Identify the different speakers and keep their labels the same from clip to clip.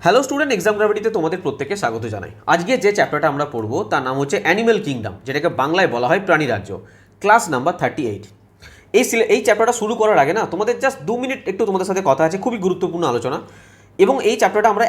Speaker 1: Hello student, exam গ্র্যাভিটিতে তোমাদের প্রত্যেককে স্বাগত জানাই। আজকে যে চ্যাপ্টারটা আমরা পড়বো তার নাম হচ্ছে অ্যানিম্যাল কিংডম, যেটাকে বাংলায় বলা হয় প্রাণী রাজ্য, ক্লাস নাম্বার 38। এই চ্যাপ্টারটা শুরু করার আগে না তোমাদের জাস্ট 2 মিনিট একটু তোমাদের সাথে কথা আছে, খুবই গুরুত্বপূর্ণ আলোচনা। এবং এই চ্যাপ্টারটা আমরা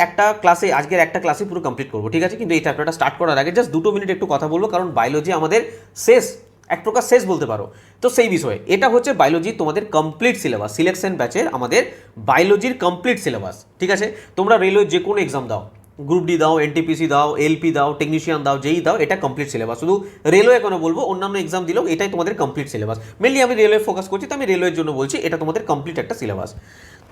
Speaker 1: আজকের একটা ক্লাসে পুরো কমপ্লিট করবো, ঠিক আছে? কিন্তু এই চ্যাপ্টারটা স্টার্ট করার আগে জাস্ট 2 মিনিট একটু কথা বলবো, কারণ বায়োলজি আমাদের শেষ, এক প্রকার শেষ বলতে পারো। তো সেই বিষয়ে এটা হচ্ছে বায়োলজি তোমাদের কমপ্লিট সিলেবাস, সিলেকশন ব্যাচের আমাদের বায়োলজির কমপ্লিট সিলেবাস, ঠিক আছে? তোমরা রেলওয়ে যে কোনো এক্সাম দাও, গ্রুপ ডি দাও, এনটিপিসি দাও, এলপি দাও, টেকনিশিয়ান দাও, যেই দাও, এটা কমপ্লিট সিলেবাস। শুধু রেলওয়ে কেন বলবো, অন্যান্য এক্সাম দিলেও এটাই তোমাদের কমপ্লিট সিলেবাস। মেনলি আমি রেলওয়ে ফোকাস করছি, তো আমি রেলওয়ের জন্য বলছি এটা তোমাদের কমপ্লিট একটা সিলেবাস।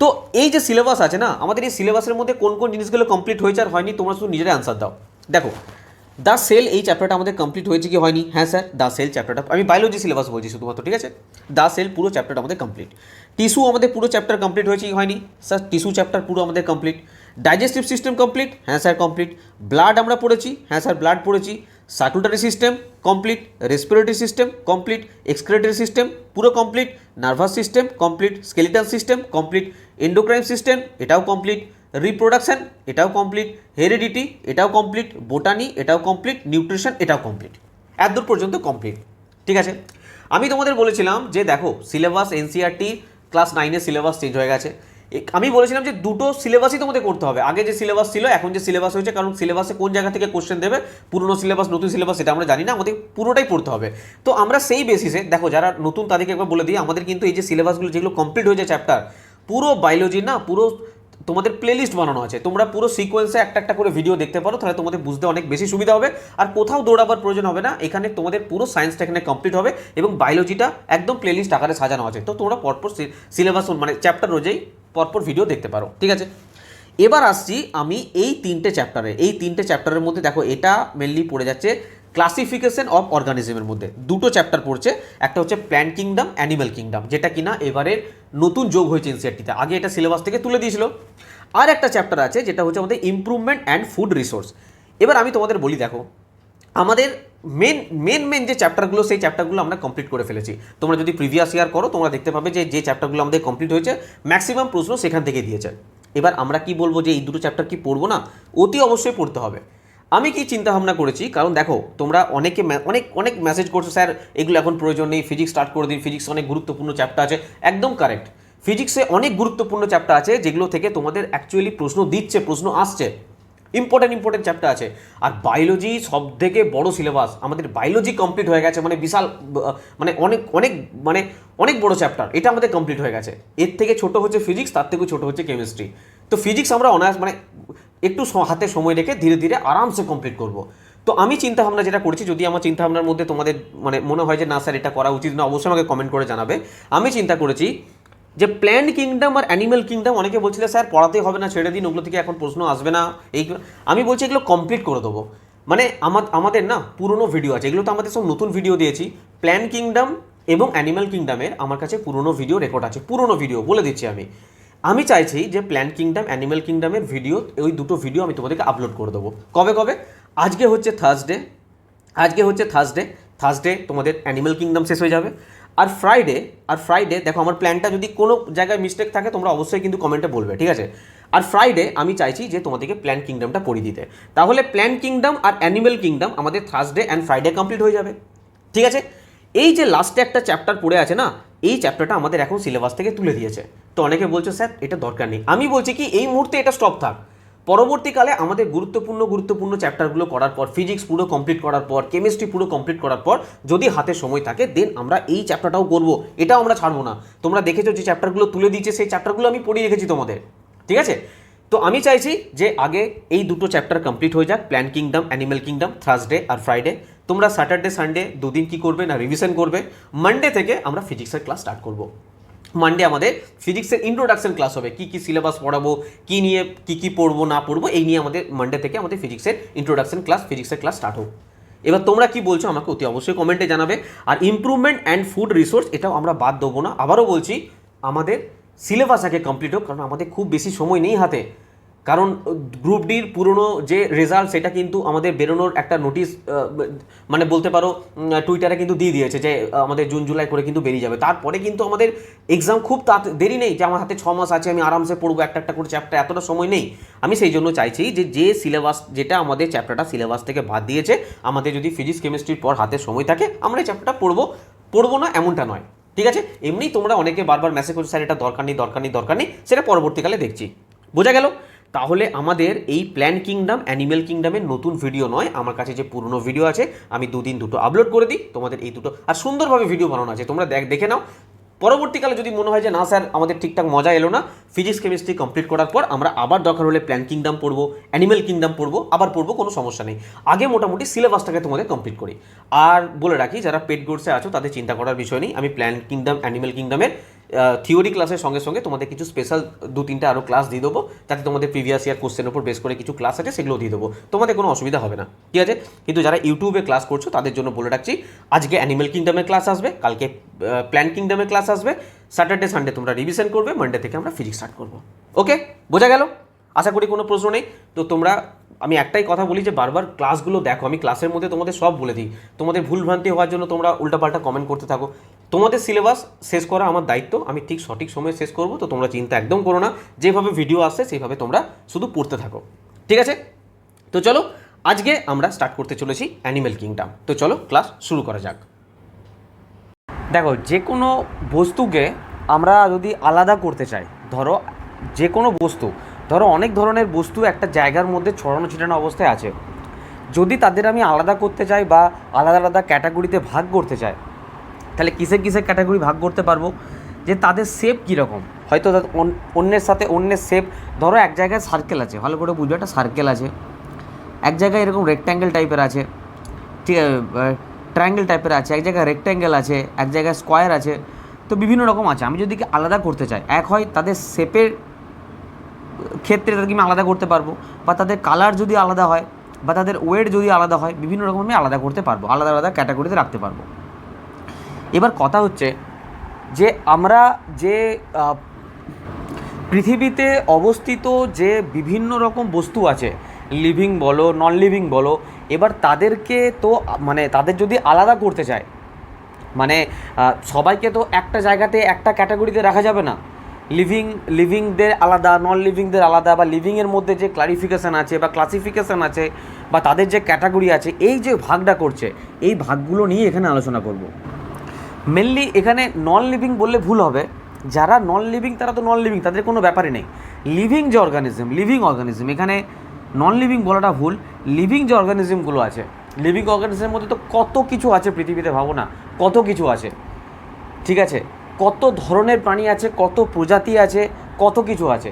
Speaker 1: তো এই যে সিলেবাস আছে না আমাদের, এই সিলেবাসের মধ্যে কোন কোন জিনিসগুলো কমপ্লিট হয়েছে আর হয়নি, তোমরা শুধু নিজেরাই আনসার দাও। দেখো, দ্য সেল এই চ্যাপ্টারটা আমাদের কমপ্লিট হয়েছে কি হয়নি? হ্যাঁ স্যার, দ্য সেল চ্যাপ্টারটা, আমি বায়োলজি সিলেবাস বলছি শুধুমাত্র, ঠিক আছে? দ্য সেল পুরো চ্যাপ্টারটা আমাদের কমপ্লিট। টিস্যু আমাদের পুরো চ্যাপ্টার কমপ্লিট হয়েছে কি হয়নি? স্যার টিস্যু চ্যাপ্টার পুরো আমাদের কমপ্লিট। Digestive system complete? হ্যাঁ স্যার কমপ্লিট। ব্লাড আমরা পড়েছি? হ্যাঁ স্যার ব্লাড পড়েছি। Circulatory system complete, respiratory system complete, excretory system পুরো complete, nervous system complete, skeletal system complete, endocrine system এটাও কমপ্লিট, রিপ্রোডাকশন এটাও কমপ্লিট, হেরিডিটি এটাও কমপ্লিট, বোটানি এটাও কমপ্লিট, নিউট্রিশন এটাও কমপ্লিট। এতদূর পর্যন্ত কমপ্লিট, ঠিক আছে? আমি তোমাদের বলেছিলাম যে দেখো, সিলেবাস এনসিইআরটি ক্লাস 9-এর সিলেবাস চেঞ্জ হয়ে গেছে। আমি বলেছিলাম যে দুটো সিলেবাসই তোমাদের করতে হবে, আগে যে সিলেবাস ছিল এখন যে সিলেবাস হয়েছে, কারণ সিলেবাসে কোন জায়গা থেকে কোশ্চেন দেবে, পুরনো সিলেবাস নতুন সিলেবাস সেটা আমরা জানি না, আমাদের পুরোটাই পড়তে হবে। তো আমরা সেই বেসিসে দেখো, যারা নতুন তাদেরকে একবার বলে দিই, আমাদের কিন্তু এই যে সিলেবাসগুলো যেগুলো কমপ্লিট হয়েছে চ্যাপ্টার, পুরো বায়োলজি না পুরো তোমাদের প্লেলিস্ট বানানো আছে, তোমরা পুরো সিকোয়েন্সে একটা একটা করে ভিডিও দেখতে পারো, তাহলে তোমাদের বুঝতে অনেক বেশি সুবিধা হবে। আর কোথাও দৌড়াবার প্রয়োজন হবে না, এখানে তোমাদের পুরো সায়েন্সটা এখানে কমপ্লিট হবে এবং বায়োলজিটা একদম প্লেলিস্ট আকারে সাজানো আছে। তো তোমরা পরপর সিলেবাস মানে চ্যাপ্টার অনুযায়ী পরপর ভিডিও দেখতে পারো, ঠিক আছে? এবার আসছি আমি এই তিনটে চ্যাপ্টারের মধ্যে। দেখো, এটা মেনলি পড়ে যাচ্ছে ক্লাসিফিকেশন অফ অর্গানিজমের মধ্যে। দুটো চ্যাপ্টার পড়ছে, একটা হচ্ছে প্ল্যান্ট কিংডম, অ্যানিম্যাল কিংডম, যেটা কিনা এবারে নতুন যোগ হয়েছে এনসিইআরটিতে, আগে এটা সিলেবাস থেকে তুলে দিয়েছিল। আর একটা চ্যাপ্টার আছে যেটা হচ্ছে আমাদের ইমপ্রুভমেন্ট অ্যান্ড ফুড রিসোর্স। এবার আমি তোমাদের বলি, দেখো আমাদের মেন যে চ্যাপ্টারগুলো, সেই চ্যাপ্টারগুলো আমরা কমপ্লিট করে ফেলেছি। তোমরা যদি প্রিভিয়াস ইয়ার করো, তোমরা দেখতে পাবে যে চ্যাপ্টারগুলো আমাদের কমপ্লিট হয়েছে, ম্যাক্সিমাম প্রশ্ন সেখান থেকে দিয়েছে। এবার আমরা কি বলবো যে এই দুটো চ্যাপ্টার কি পড়বো না? অতি অবশ্যই পড়তে হবে। আমি কি চিন্তা ভাবনা করেছি, কারণ দেখো তোমরা অনেকে অনেক মেসেজ করছো, স্যার এগুলো এখন প্রয়োজন নেই, ফিজিক্স স্টার্ট করে দিন, ফিজিক্স অনেক গুরুত্বপূর্ণ চ্যাপ্টার আছে। একদম কারেক্ট, ফিজিক্সে অনেক গুরুত্বপূর্ণ চ্যাপ্টার আছে যেগুলো থেকে তোমাদের অ্যাকচুয়ালি প্রশ্ন আসছে, ইম্পর্টেন্ট চ্যাপ্টার আছে। আর বায়োলজি সব থেকে বড় সিলেবাস, আমাদের বায়োলজি কমপ্লিট হয়ে গেছে, মানে বিশাল, মানে অনেক বড় চ্যাপ্টার, এটা আমাদের কমপ্লিট হয়ে গেছে। এর থেকে ছোট হচ্ছে ফিজিক্স, তার থেকেও ছোট হচ্ছে কেমিস্ট্রি। তো ফিজিক্স আমরা অনায়াস মানে একটু হাতে সময় রেখে ধীরে ধীরে আরামসে কমপ্লিট করব। তো আমি চিন্তা ভাবনা যেটা করেছি, যদি আমার চিন্তা ভাবনার মধ্যে তোমাদের মানে মনে হয় যে না স্যার এটা করা উচিত না, অবশ্যই আমাকে কমেন্ট করে জানাবে। আমি চিন্তা করেছি যে প্ল্যান্ট কিংডম আর অ্যানিম্যাল কিংডম, অনেকে বলছিল স্যার পড়াতে হবে না, ছেড়ে দিন, ওগুলো থেকে এখন প্রশ্ন আসবে না। আমি বলছি এগুলো কমপ্লিট করে দেবো। মানে আমাদের না পুরনো ভিডিও আছে, এগুলো তো আমাদের সব নতুন ভিডিও দিয়েছি। প্ল্যান্ট কিংডম এবং অ্যানিম্যাল কিংডমের আমার কাছে পুরনো ভিডিও রেকর্ড আছে, পুরনো ভিডিও বলে দিচ্ছি। আমি চাইছি যে প্ল্যান্ট কিংডম, অ্যানিম্যাল কিংডমের ভিডিও, ওই দুটো ভিডিও আমি তোমাদেরকে আপলোড করে দেবো। কবে? আজকে হচ্ছে থার্সডে তোমাদের অ্যানিম্যাল কিংডম শেষ হয়ে যাবে। আর ফ্রাইডে দেখো, আমার প্ল্যানটা যদি কোনো জায়গায় মিস্টেক থাকে তোমরা অবশ্যই কিন্তু কমেন্টে বলবে, ঠিক আছে? আর ফ্রাইডে আমি চাইছি যে তোমাদেরকে প্ল্যান্ট কিংডমটা পড়িয়ে দিতে। তাহলে প্ল্যান্ট কিংডম আর অ্যানিম্যাল কিংডম আমাদের থার্সডে অ্যান্ড ফ্রাইডে কমপ্লিট হয়ে যাবে, ঠিক আছে? এই যে লাস্টে একটা চ্যাপ্টার পড়ে আছে না, এই চ্যাপ্টারটা আমাদের এখন সিলেবাস থেকে তুলে দিয়েছে। তো অনেকে বলছো স্যার এটা দরকার নেই, আমি বলছি কি এই মুহূর্তে এটা স্টপ থাক। পরবর্তীকালে আমাদের গুরুত্বপূর্ণ চ্যাপ্টারগুলো করার পর, ফিজিক্স পুরো কমপ্লিট করার পর, কেমিস্ট্রি পুরো কমপ্লিট করার পর, যদি হাতে সময় থাকে দেন আমরা এই চ্যাপ্টারটাও করবো, এটাও আমরা ছাড়বো না। তোমরা দেখেছো যে চ্যাপ্টারগুলো তুলে দিচ্ছে, সেই চ্যাপ্টারগুলো আমি পড়িয়ে রেখেছি তোমাদের, ঠিক আছে? তো আমি চাইছি যে আগে এই দুটো চ্যাপ্টার কমপ্লিট হয়ে যাক, plant kingdom, animal kingdom, Thursday আর ফ্রাইডে। তোমরা স্যাটারডে সানডে দুদিন কি করবে না, রিভিশন করবে। মানডে থেকে আমরা ফিজিক্সের ক্লাস স্টার্ট করবো। মানডে আমাদের ফিজিক্সের ইন্ট্রোডাকশন ক্লাস হবে, কি সিলেবাস পড়াবো, কি নিয়ে কি পড়বো না পড়বো, এই নিয়ে আমাদের মানডে থেকে আমাদের ফিজিক্সের ইন্ট্রোডাকশন ক্লাস, ফিজিক্সের ক্লাস স্টার্ট হোক। এবার তোমরা কি বলছো আমাকে অতি অবশ্যই কমেন্টে জানাবে। আর ইমপ্রুভমেন্ট অ্যান্ড ফুড রিসোর্স এটাও আমরা বাদ দেবো না। আবারও বলছি, আমাদের সিলেবাস আগে কমপ্লিট হোক, কারণ আমাদের খুব বেশি সময় নেই হাতে। কারণ গ্রুপ ডির পুরনো যে রেজাল্ট সেটা কিন্তু আমাদের বেরোনোর একটা নোটিশ মানে বলতে পারো টুইটারে কিন্তু দিয়ে দিয়েছে যে আমাদের জুন জুলাই করে কিন্তু বেরিয়ে যাবে। তারপরে কিন্তু আমাদের এক্সাম খুব দেরি নেই যে আমার হাতে 6 মাস আছে, আমি আরামসে পড়বো একটা একটা করে চ্যাপ্টার, এতটা সময় নেই। আমি সেই জন্য চাইছি যে সিলেবাস যেটা আমাদের চ্যাপ্টারটা সিলেবাস থেকে বাদ দিয়েছে, আমাদের যদি ফিজিক্স কেমিস্ট্রির পর হাতে সময় থাকে আমরা এই চ্যাপ্টারটা পড়বো না এমনটা নয়, ঠিক আছে? এমনি তোমরা অনেকে বারবার মেসেজ করছো স্যার এটা দরকার নেই, সেটা পরবর্তীকালে দেখছি। বোঝা গেল? তাহলে আমাদের এই প্ল্যান কিংডম অ্যানিমেল কিংডমের নতুন ভিডিও নয়, আমার কাছে যে পুরনো ভিডিও আছে আমি দুদিন দুটো আপলোড করে দিই, তোমাদের এই দুটো আর সুন্দরভাবে ভিডিও বানানো আছে, তোমরা দেখে নাও। পরবর্তীকালে যদি মনে হয় যে না স্যার আমাদের ঠিকঠাক মজা এলো না, ফিজিক্স কেমিস্ট্রি কমপ্লিট করার পর আমরা আবার দরকার হলে প্ল্যান কিংডম পড়বো, অ্যানিমেল কিংডম পড়বো, আবার পড়বো, কোনো সমস্যা নেই। আগে মোটামুটি সিলেবাসটাকে তোমাদের কমপ্লিট করি। আর বলে রাখি যারা পেড কোর্সে আছো তাদের চিন্তা করার বিষয় নেই, আমি প্ল্যান কিংডম অ্যানিমেল কিংডমের থিওরি ক্লাসের সঙ্গে সঙ্গে তোমাদের কিছু স্পেশাল 2-3টা আরও ক্লাস দিয়ে দেবো, যাতে তোমাদের প্রিভিয়াস ইয়ার কোশ্চেনের উপর বেস করে কিছু ক্লাস আছে সেগুলো দিয়ে দেবো, তোমাদের কোনো অসুবিধা হবে না, ঠিক আছে? কিন্তু যারা ইউটিউবে ক্লাস করছো তাদের জন্য বলে রাখছি, আজকে অ্যানিমেল কিংডমের ক্লাস আসবে, কালকে প্ল্যান কিংডমের ক্লাস আসবে, স্যাটারডে সানডে তোমরা রিভিশন করবে, মানডে থেকে আমরা ফিজিক্স স্টার্ট করবো। ওকে, বোঝা গেল? আশা করি কোনো প্রশ্ন নেই। তো তোমরা, আমি একটাই কথা বলি যে বারবার ক্লাসগুলো দেখো, আমি ক্লাসের মধ্যে তোমাদের সব বলে দিই, তোমাদের ভুলভ্রান্তি হওয়ার জন্য তোমরা উল্টাপাল্টা কমেন্ট করতে থাকো। তোমাদের সিলেবাস শেষ করা আমার দায়িত্ব, আমি ঠিক সঠিক সময়ে শেষ করবো, তো তোমরা চিন্তা একদম করো না, যেভাবে ভিডিও আসছে সেইভাবে তোমরা শুধু পড়তে থাকো, ঠিক আছে? তো চলো আজকে আমরা স্টার্ট করতে চলেছি অ্যানিমেল কিংডম। তো চলো ক্লাস শুরু করা যাক। দেখো, যে কোনো বস্তুকে আমরা যদি আলাদা করতে চাই, ধরো যে কোনো বস্তু, ধরো অনেক ধরনের বস্তু একটা জায়গার মধ্যে ছড়ানো ছিটানো অবস্থায় আছে, যদি তাদের আমি আলাদা করতে চাই বা আলাদা আলাদা ক্যাটাগরিতে ভাগ করতে চাই, তাহলে কিসের ক্যাটাগরি ভাগ করতে পারবো? যে তাদের শেপ কীরকম, হয়তো অন্যের সাথে অন্যের শেপ, ধরো এক জায়গায় সার্কেল আছে, ভালো করে বুঝবে, একটা সার্কেল আছে, এক জায়গায় এরকম রেক্ট্যাঙ্গেল টাইপের আছে, ঠিক আছে, ট্রায়াঙ্গেল টাইপের আছে, এক জায়গায় রেক্ট্যাঙ্গেল আছে, এক জায়গায় স্কোয়ার আছে, তো বিভিন্ন রকম আছে। আমি যদি আলাদা করতে চাই, এক হয় তাদের শেপের ক্ষেত্রে তাদেরকে আমি আলাদা করতে পারবো, বা তাদের কালার যদি আলাদা হয়, বা তাদের ওয়েট যদি আলাদা হয়, বিভিন্ন রকম আমি আলাদা করতে পারবো, আলাদা আলাদা ক্যাটাগরিতে রাখতে পারবো। এবার কথা হচ্ছে যে আমরা যে পৃথিবীতে অবস্থিত যে বিভিন্ন রকম বস্তু আছে, লিভিং বলো নন লিভিং বলো, এবার তাদেরকে তো মানে তাদের যদি আলাদা করতে চায়, মানে সবাইকে তো একটা জায়গাতে একটা ক্যাটাগরিতে রাখা যাবে না, লিভিংদের আলাদা, নন লিভিংদের আলাদা, বা লিভিংয়ের মধ্যে যে ক্লারিফিকেশান আছে বা ক্লাসিফিকেশান আছে, বা তাদের যে ক্যাটাগরি আছে, এই যে ভাগটা করছে, এই ভাগগুলো নিয়ে এখানে আলোচনা করব। মেনলি এখানে নন লিভিং বললে ভুল হবে, যারা নন লিভিং তারা তো নন লিভিং, তাদের কোনো ব্যাপারই নেই। লিভিং যে লিভিং অর্গানিজম, এখানে নন লিভিং বলাটা ভুল। লিভিং যে অর্গানিজমগুলো আছে, লিভিং অর্গানিজমের মধ্যে তো কত কিছু আছে পৃথিবীতে, ভাবো না, কত কিছু আছে, ঠিক আছে? কত ধরনের প্রাণী আছে, কত প্রজাতি আছে, কত কিছু আছে।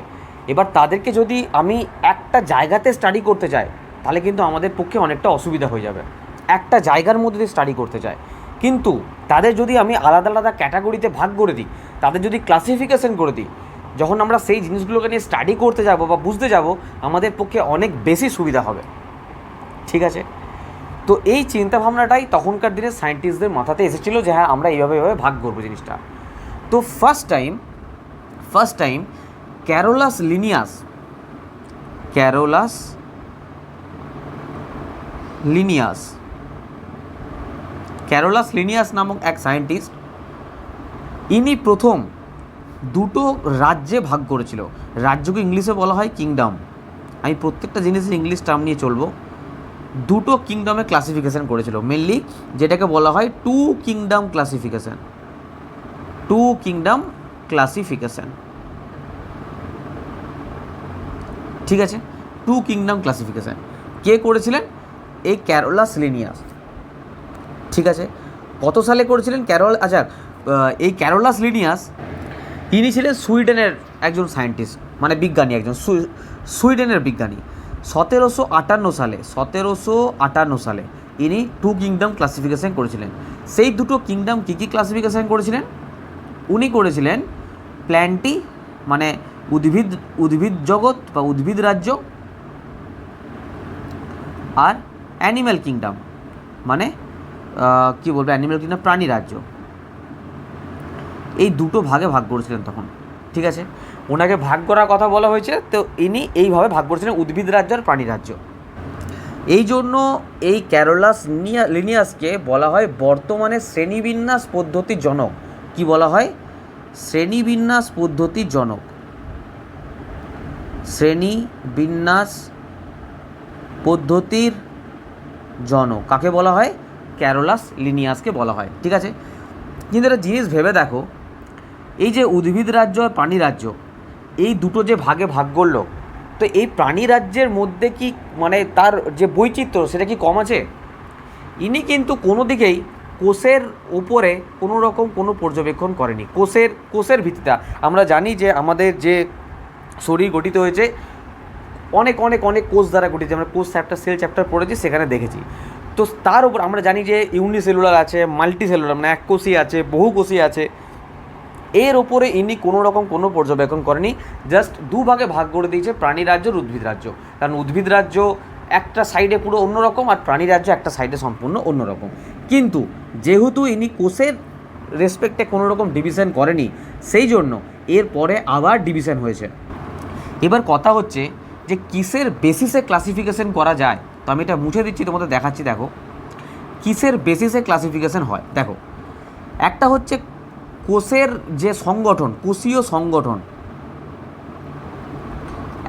Speaker 1: এবার তাদেরকে যদি আমি একটা জায়গাতে স্টাডি করতে চাই, তাহলে কিন্তু আমাদের পক্ষে অনেকটা অসুবিধা হয়ে যাবে, একটা জায়গার মধ্যে স্টাডি করতে চাই। কিন্তু তাদের যদি আমি আলাদা আলাদা ক্যাটাগরিতে ভাগ করে দিই, তাদের যদি ক্লাসিফিকেশন করে দিই, যখন আমরা সেই জিনিসগুলোকে নিয়ে স্টাডি করতে যাব বা বুঝতে যাব, আমাদের পক্ষে অনেক বেশি সুবিধা হবে, ঠিক আছে? তো এই চিন্তাভাবনাটাই তখনকার দিনে সায়েন্টিস্টদের মাথাতে এসেছিলো যে হ্যাঁ আমরা এইভাবে ভাগ করবো জিনিসটা। তো ফার্স্ট টাইম ক্যারোলাস লিনিয়াস নামক এক সায়েন্টিস্ট, ইনি প্রথম দুটো রাজ্যে ভাগ করেছিল। রাজ্যকে ইংলিশে বলা হয় কিংডম, আমি প্রত্যেকটা জিনিসের ইংলিশ টার্ম নিয়ে চলবো। দুটো কিংডমে ক্লাসিফিকেশান করেছিল, মেনলি যেটাকে বলা হয় টু কিংডম ক্লাসিফিকেশান, ঠিক আছে? টু কিংডম ক্লাসিফিকেশান কে করেছিলেন? এই ক্যারোলাস লিনিয়াস, ঠিক আছে? কত সালে করেছিলেন এই ক্যারোলাস লিনিয়াস, ইনি ছিলেন সুইডেনের একজন সায়েন্টিস্ট, মানে বিজ্ঞানী, একজন সুইডেনের বিজ্ঞানী। 1758 সালে ইনি টু কিংডম ক্লাসিফিকেশান করেছিলেন। সেই দুটো কিংডম কী ক্লাসিফিকেশান করেছিলেন? উনি করেছিলেন প্ল্যান্টি, মানে উদ্ভিদ জগৎ বা উদ্ভিদ রাজ্য, আর অ্যানিম্যাল কিংডম, মানে কী বলবো, অ্যানিম্যাল কিংডম প্রাণী রাজ্য। এই দুটো ভাগে ভাগ করেছিলেন তখন, ঠিক আছে? ওনাকে ভাগ করার কথা বলা হয়েছে, তো ইনি এইভাবে ভাগ করেছিলেন উদ্ভিদ রাজ্য আর প্রাণী রাজ্য। এই জন্য এই ক্যারোলাস লিনিয়াসকে বলা হয় বর্তমানে শ্রেণীবিন্যাস পদ্ধতির জনক। কি বলা হয়? শ্রেণীবিন্যাস পদ্ধতির জনক। শ্রেণীবিন্যাস পদ্ধতির জনক কাকে বলা হয়? ক্যারোলাস লিনিয়াসকে বলা হয়। ঠিক আছে, কিন্তু একটা জিনিস ভেবে দেখো, এই যে উদ্ভিদ রাজ্য আর প্রাণী রাজ্য, এই দুটো যে ভাগে ভাগ করলো, তো এই প্রাণী রাজ্যের মধ্যে কি মানে তার যে বৈচিত্র্য সেটা কি কম আছে? ইনি কিন্তু কোনো দিকেই কোষের উপরে কোনো রকম কোনো পর্যবেক্ষণ করেনি। কোষের ভিত্তিতে আমরা জানি যে আমাদের যে শরীর গঠিত হয়েছে অনেক অনেক অনেক কোষ দ্বারা গঠিত। আমরা কোষ চ্যাপ্টার, সেল চ্যাপ্টার পড়েছি, সেখানে দেখেছি। তো তার উপর আমরা জানি যে ইউনিসেলুলার আছে, মাল্টিসেলুলার মানে এককোষী আছে, বহুকোষী আছে। এর ওপরে ইনি কোনো রকম কোনো পর্যবেক্ষণ করেনি, জাস্ট দুভাগে ভাগ করে দিয়েছে প্রাণী রাজ্য আর উদ্ভিদ রাজ্য। কারণ উদ্ভিদ রাজ্য একটা সাইডে পুরো অন্যরকম আর প্রাণী রাজ্য একটা সাইডে সম্পূর্ণ অন্যরকম। কিন্তু যেহেতু ইনি কোষের রেসপেক্টে কোনো রকম ডিভিশন করেনি, সেই জন্য এরপরে আবার ডিভিশন হয়েছে। এবার কথা হচ্ছে যে কিসের বেসিসে ক্লাসিফিকেশন করা যায়। তো আমি এটা মুছে দিচ্ছি, তোমাদের দেখাচ্ছি। দেখো কিসের বেসিসে ক্লাসিফিকেশন হয়। দেখো, একটা হচ্ছে কোষের যে সংগঠন, কোষীয় সংগঠন।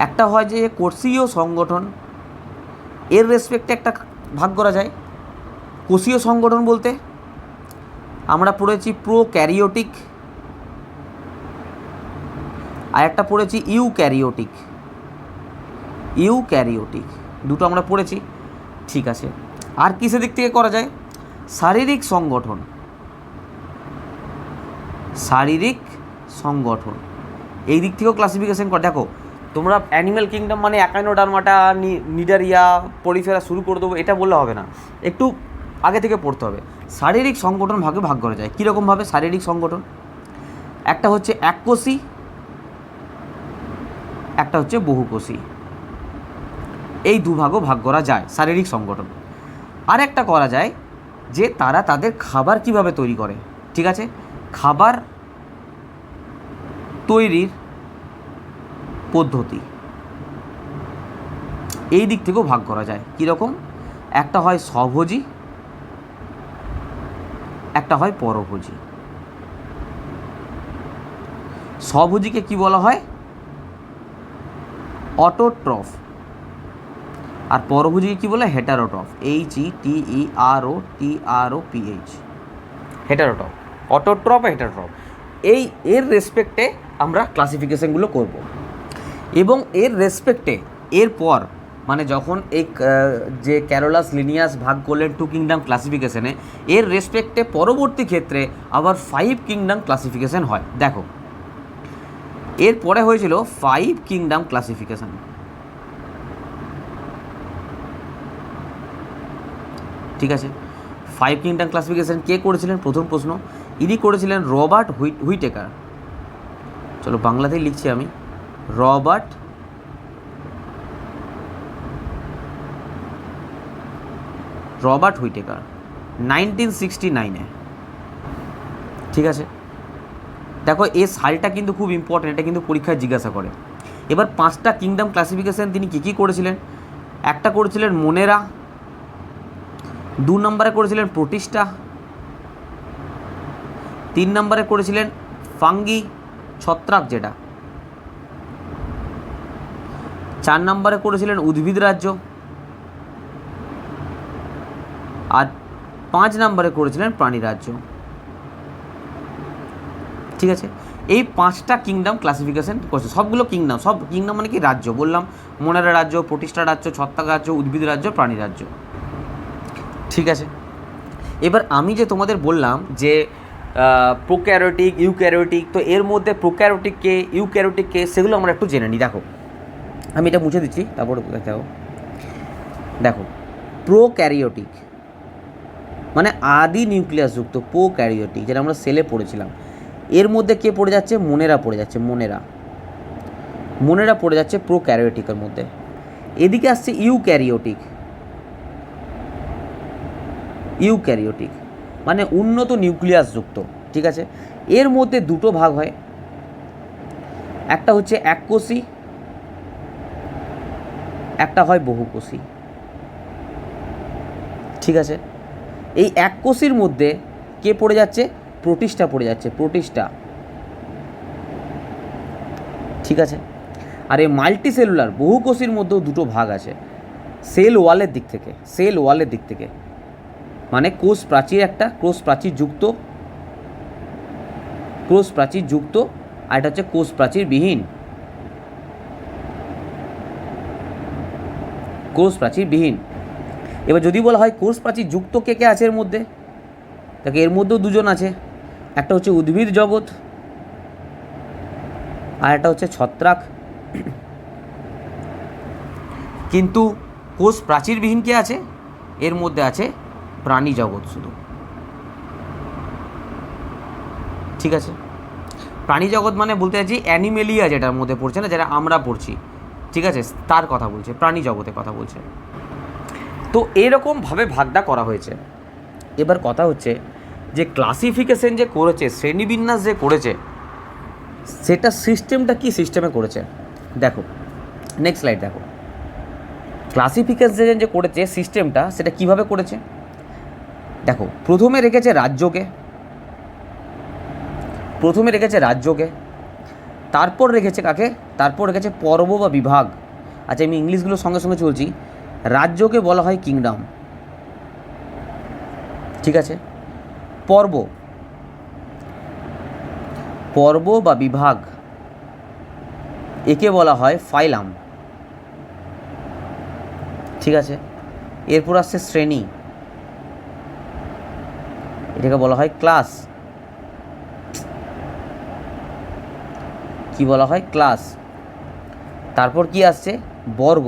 Speaker 1: একটা হয় যে কোষীয় সংগঠন, এর রেসপেক্টে একটা ভাগ করা যায়। কোষীয় সংগঠন বলতে আমরা পড়েছি প্রোক্যারিওটিক, আর একটা পড়েছি ইউক্যারিওটিক। দুটো আমরা পড়েছি। ঠিক আছে, আর কিসের দিক থেকে করা যায়? শারীরিক সংগঠন, এই দিক থেকেও ক্লাসিফিকেশন করে। দেখো তোমরা অ্যানিম্যাল কিংডম মানে একাইনোডার্মাটা, নিডারিয়া, পরিফেরা শুরু করে দেবো এটা বললে হবে না, একটু আগে থেকে পড়তে হবে। শারীরিক সংগঠন ভাগে ভাগ করা যায়। কীরকমভাবে শারীরিক সংগঠন? একটা হচ্ছে এককোষী, একটা হচ্ছে বহুকোষী। এই দুভাগও ভাগ করা যায় শারীরিক সংগঠন। আর একটা করা যায় যে তারা তাদের খাবার কিভাবে তৈরি করে। ঠিক আছে, খাবার তৈরির পদ্ধতি, এই দিক থেকেও ভাগ করা যায়। কীরকম? একটা হয় স্বভোজী, একটা হয় পরভোজী। স্বভোজীকে কি বলা হয়? অটোট্রফ। আর পরভোজীকে কি বলে? হেটারোট্রফ। HETEROTROPH, হেটারোট্রফ। অটোট্রফ, হেটারোট্রফ, এর রেসপেক্টে আমরা ক্লাসিফিকেশনগুলো করব। এবং এর রেসপেক্টে এরপর মানে যখন এই যে ক্যারোলাস লিনিয়াস ভাগ করলেন 2 কিংডম ক্লাসিফিকেশনে, এর রেসপেক্টে পরবর্তী ক্ষেত্রে আবার 5 কিংডম ক্লাসিফিকেশন হয়। দেখো এরপরে হয়েছিল 5 কিংডম ক্লাসিফিকেশন। ঠিক আছে, 5 কিংডম ক্লাসিফিকেশন কে করেছিলেন? প্রথম প্রশ্ন ইনি করেছিলেন রবার্ট হুইটেকার। চলো বাংলাতেই লিখছি আমি, রবার্ট হুইটেকার 1969-এ। ঠিক আছে, দেখো এই সালটা কিন্তু খুব ইম্পর্টেন্ট, এটা কিন্তু পরীক্ষায় জিজ্ঞাসা করে। এবার 5টা কিংডম ক্লাসিফিকেশন তিনি কী করেছিলেন? একটা করেছিলেন মোনেরা, 2 নম্বরে করেছিলেন প্রোটিস্টা, 3 নম্বরে করেছিলেন ফাঙ্গি, ছত্রাক যেটা, 4 নম্বরে করেছিলেন উদ্ভিদ রাজ্য, আর 5 নম্বরে করেছিলেন প্রাণী রাজ্য। ঠিক আছে, এই 5টা কিংডম ক্লাসিফিকেশন করছে। সবগুলো কিংডম, সব কিংডম মানে কি? রাজ্য বললাম, মোনেরা রাজ্য, প্রোটিস্টা রাজ্য, ছত্রাক রাজ্য, উদ্ভিদ রাজ্য, প্রাণী রাজ্য। ঠিক আছে, এবার আমি যে তোমাদের বললাম যে প্রোক্যারিওটিক, ইউক্যারিওটিক, তো এর মধ্যে প্রোক্যারিওটিককে, ইউক্যারিওটিককে সেগুলো আমরা একটু জেনে নিই। দেখো আমি এটা মুছে দিচ্ছি, তারপর দেখো প্রোক্যারিওটিক মানে আদি নিউক্লিয়াসযুক্ত, প্রোক্যারিওটিক যেটা আমরা সেলে পড়েছিলাম, এর মধ্যে কে পড়ে যাচ্ছে? মোনেরা পড়ে যাচ্ছে। মোনেরা পড়ে যাচ্ছে প্রোক্যারিওটিকের মধ্যে। এদিকে আসছে ইউক্যারিওটিক মানে উন্নত নিউক্লিয়াসযুক্ত। ঠিক আছে, এর মধ্যে দুটো ভাগ হয়, একটা হচ্ছে এককোষী, একটা হয় বহুকোষী। ঠিক আছে, এই এককোষীর মধ্যে কে পড়ে যাচ্ছে? প্রোটিস্টা পড়ে যাচ্ছে, প্রোটিস্টা। ঠিক আছে, আর এই মাল্টিসেলুলার বহুকোষীর মধ্যেও দুটো ভাগ আছে সেল ওয়ালের দিক থেকে, সেল ওয়ালের দিক থেকে, মানে কোষ প্রাচীর একটা, কোষ প্রাচীর যুক্ত, কোষ প্রাচীর যুক্ত, আর এটা হচ্ছে কোষ প্রাচীর বিহীন, কোষ প্রাচীর বিহীন। এবার যদি বলা হয় কোষ প্রাচীর যুক্ত কে কে আছে এর মধ্যে, তাকে এর মধ্যেও দুজন আছে, একটা হচ্ছে উদ্ভিদ জগৎ আর একটা হচ্ছে ছত্রাক। কিন্তু কোষ প্রাচীরবিহীন কে আছে? এর মধ্যে আছে প্রাণী জগৎ শুধু। ঠিক আছে, প্রাণী জগৎ মানে বলতে চাইছি অ্যানিমেলিয়া যেটার মধ্যে পড়ছে না, যেটা আমরা পড়ছি, ঠিক আছে, তার কথা বলছে, প্রাণী জগতের কথা বলছে। তো এরকমভাবে ভাগটা করা হয়েছে। এবার কথা হচ্ছে যে ক্লাসিফিকেশন যে করেছে, শ্রেণীবিন্যাস যে করেছে, সেটা সিস্টেমটা কি সিস্টেমে করেছে দেখো। নেক্সট স্লাইড দেখো। ক্লাসিফিকেশন যে করেছে সিস্টেমটা, সেটা কিভাবে করেছে দেখো। প্রথমে রেখেছে রাজ্যকে, প্রথমে রেখেছে রাজ্যকে, তারপর রেখেছে কাকে? তারপর রেখেছে পর্ব বা বিভাগ। আচ্ছা, আমি ইংলিশগুলোর সঙ্গে সঙ্গে চলছি। রাজ্যকে বলা হয় কিংডম, ঠিক আছে। পর্ব, পর্ব বা বিভাগ, একে বলা হয় ফাইলাম, ঠিক আছে। এরপর আসছে শ্রেণী, এটাকে বলা হয় ক্লাস, কি বলা হয়? ক্লাস। তারপর কি আসছে? বর্গ,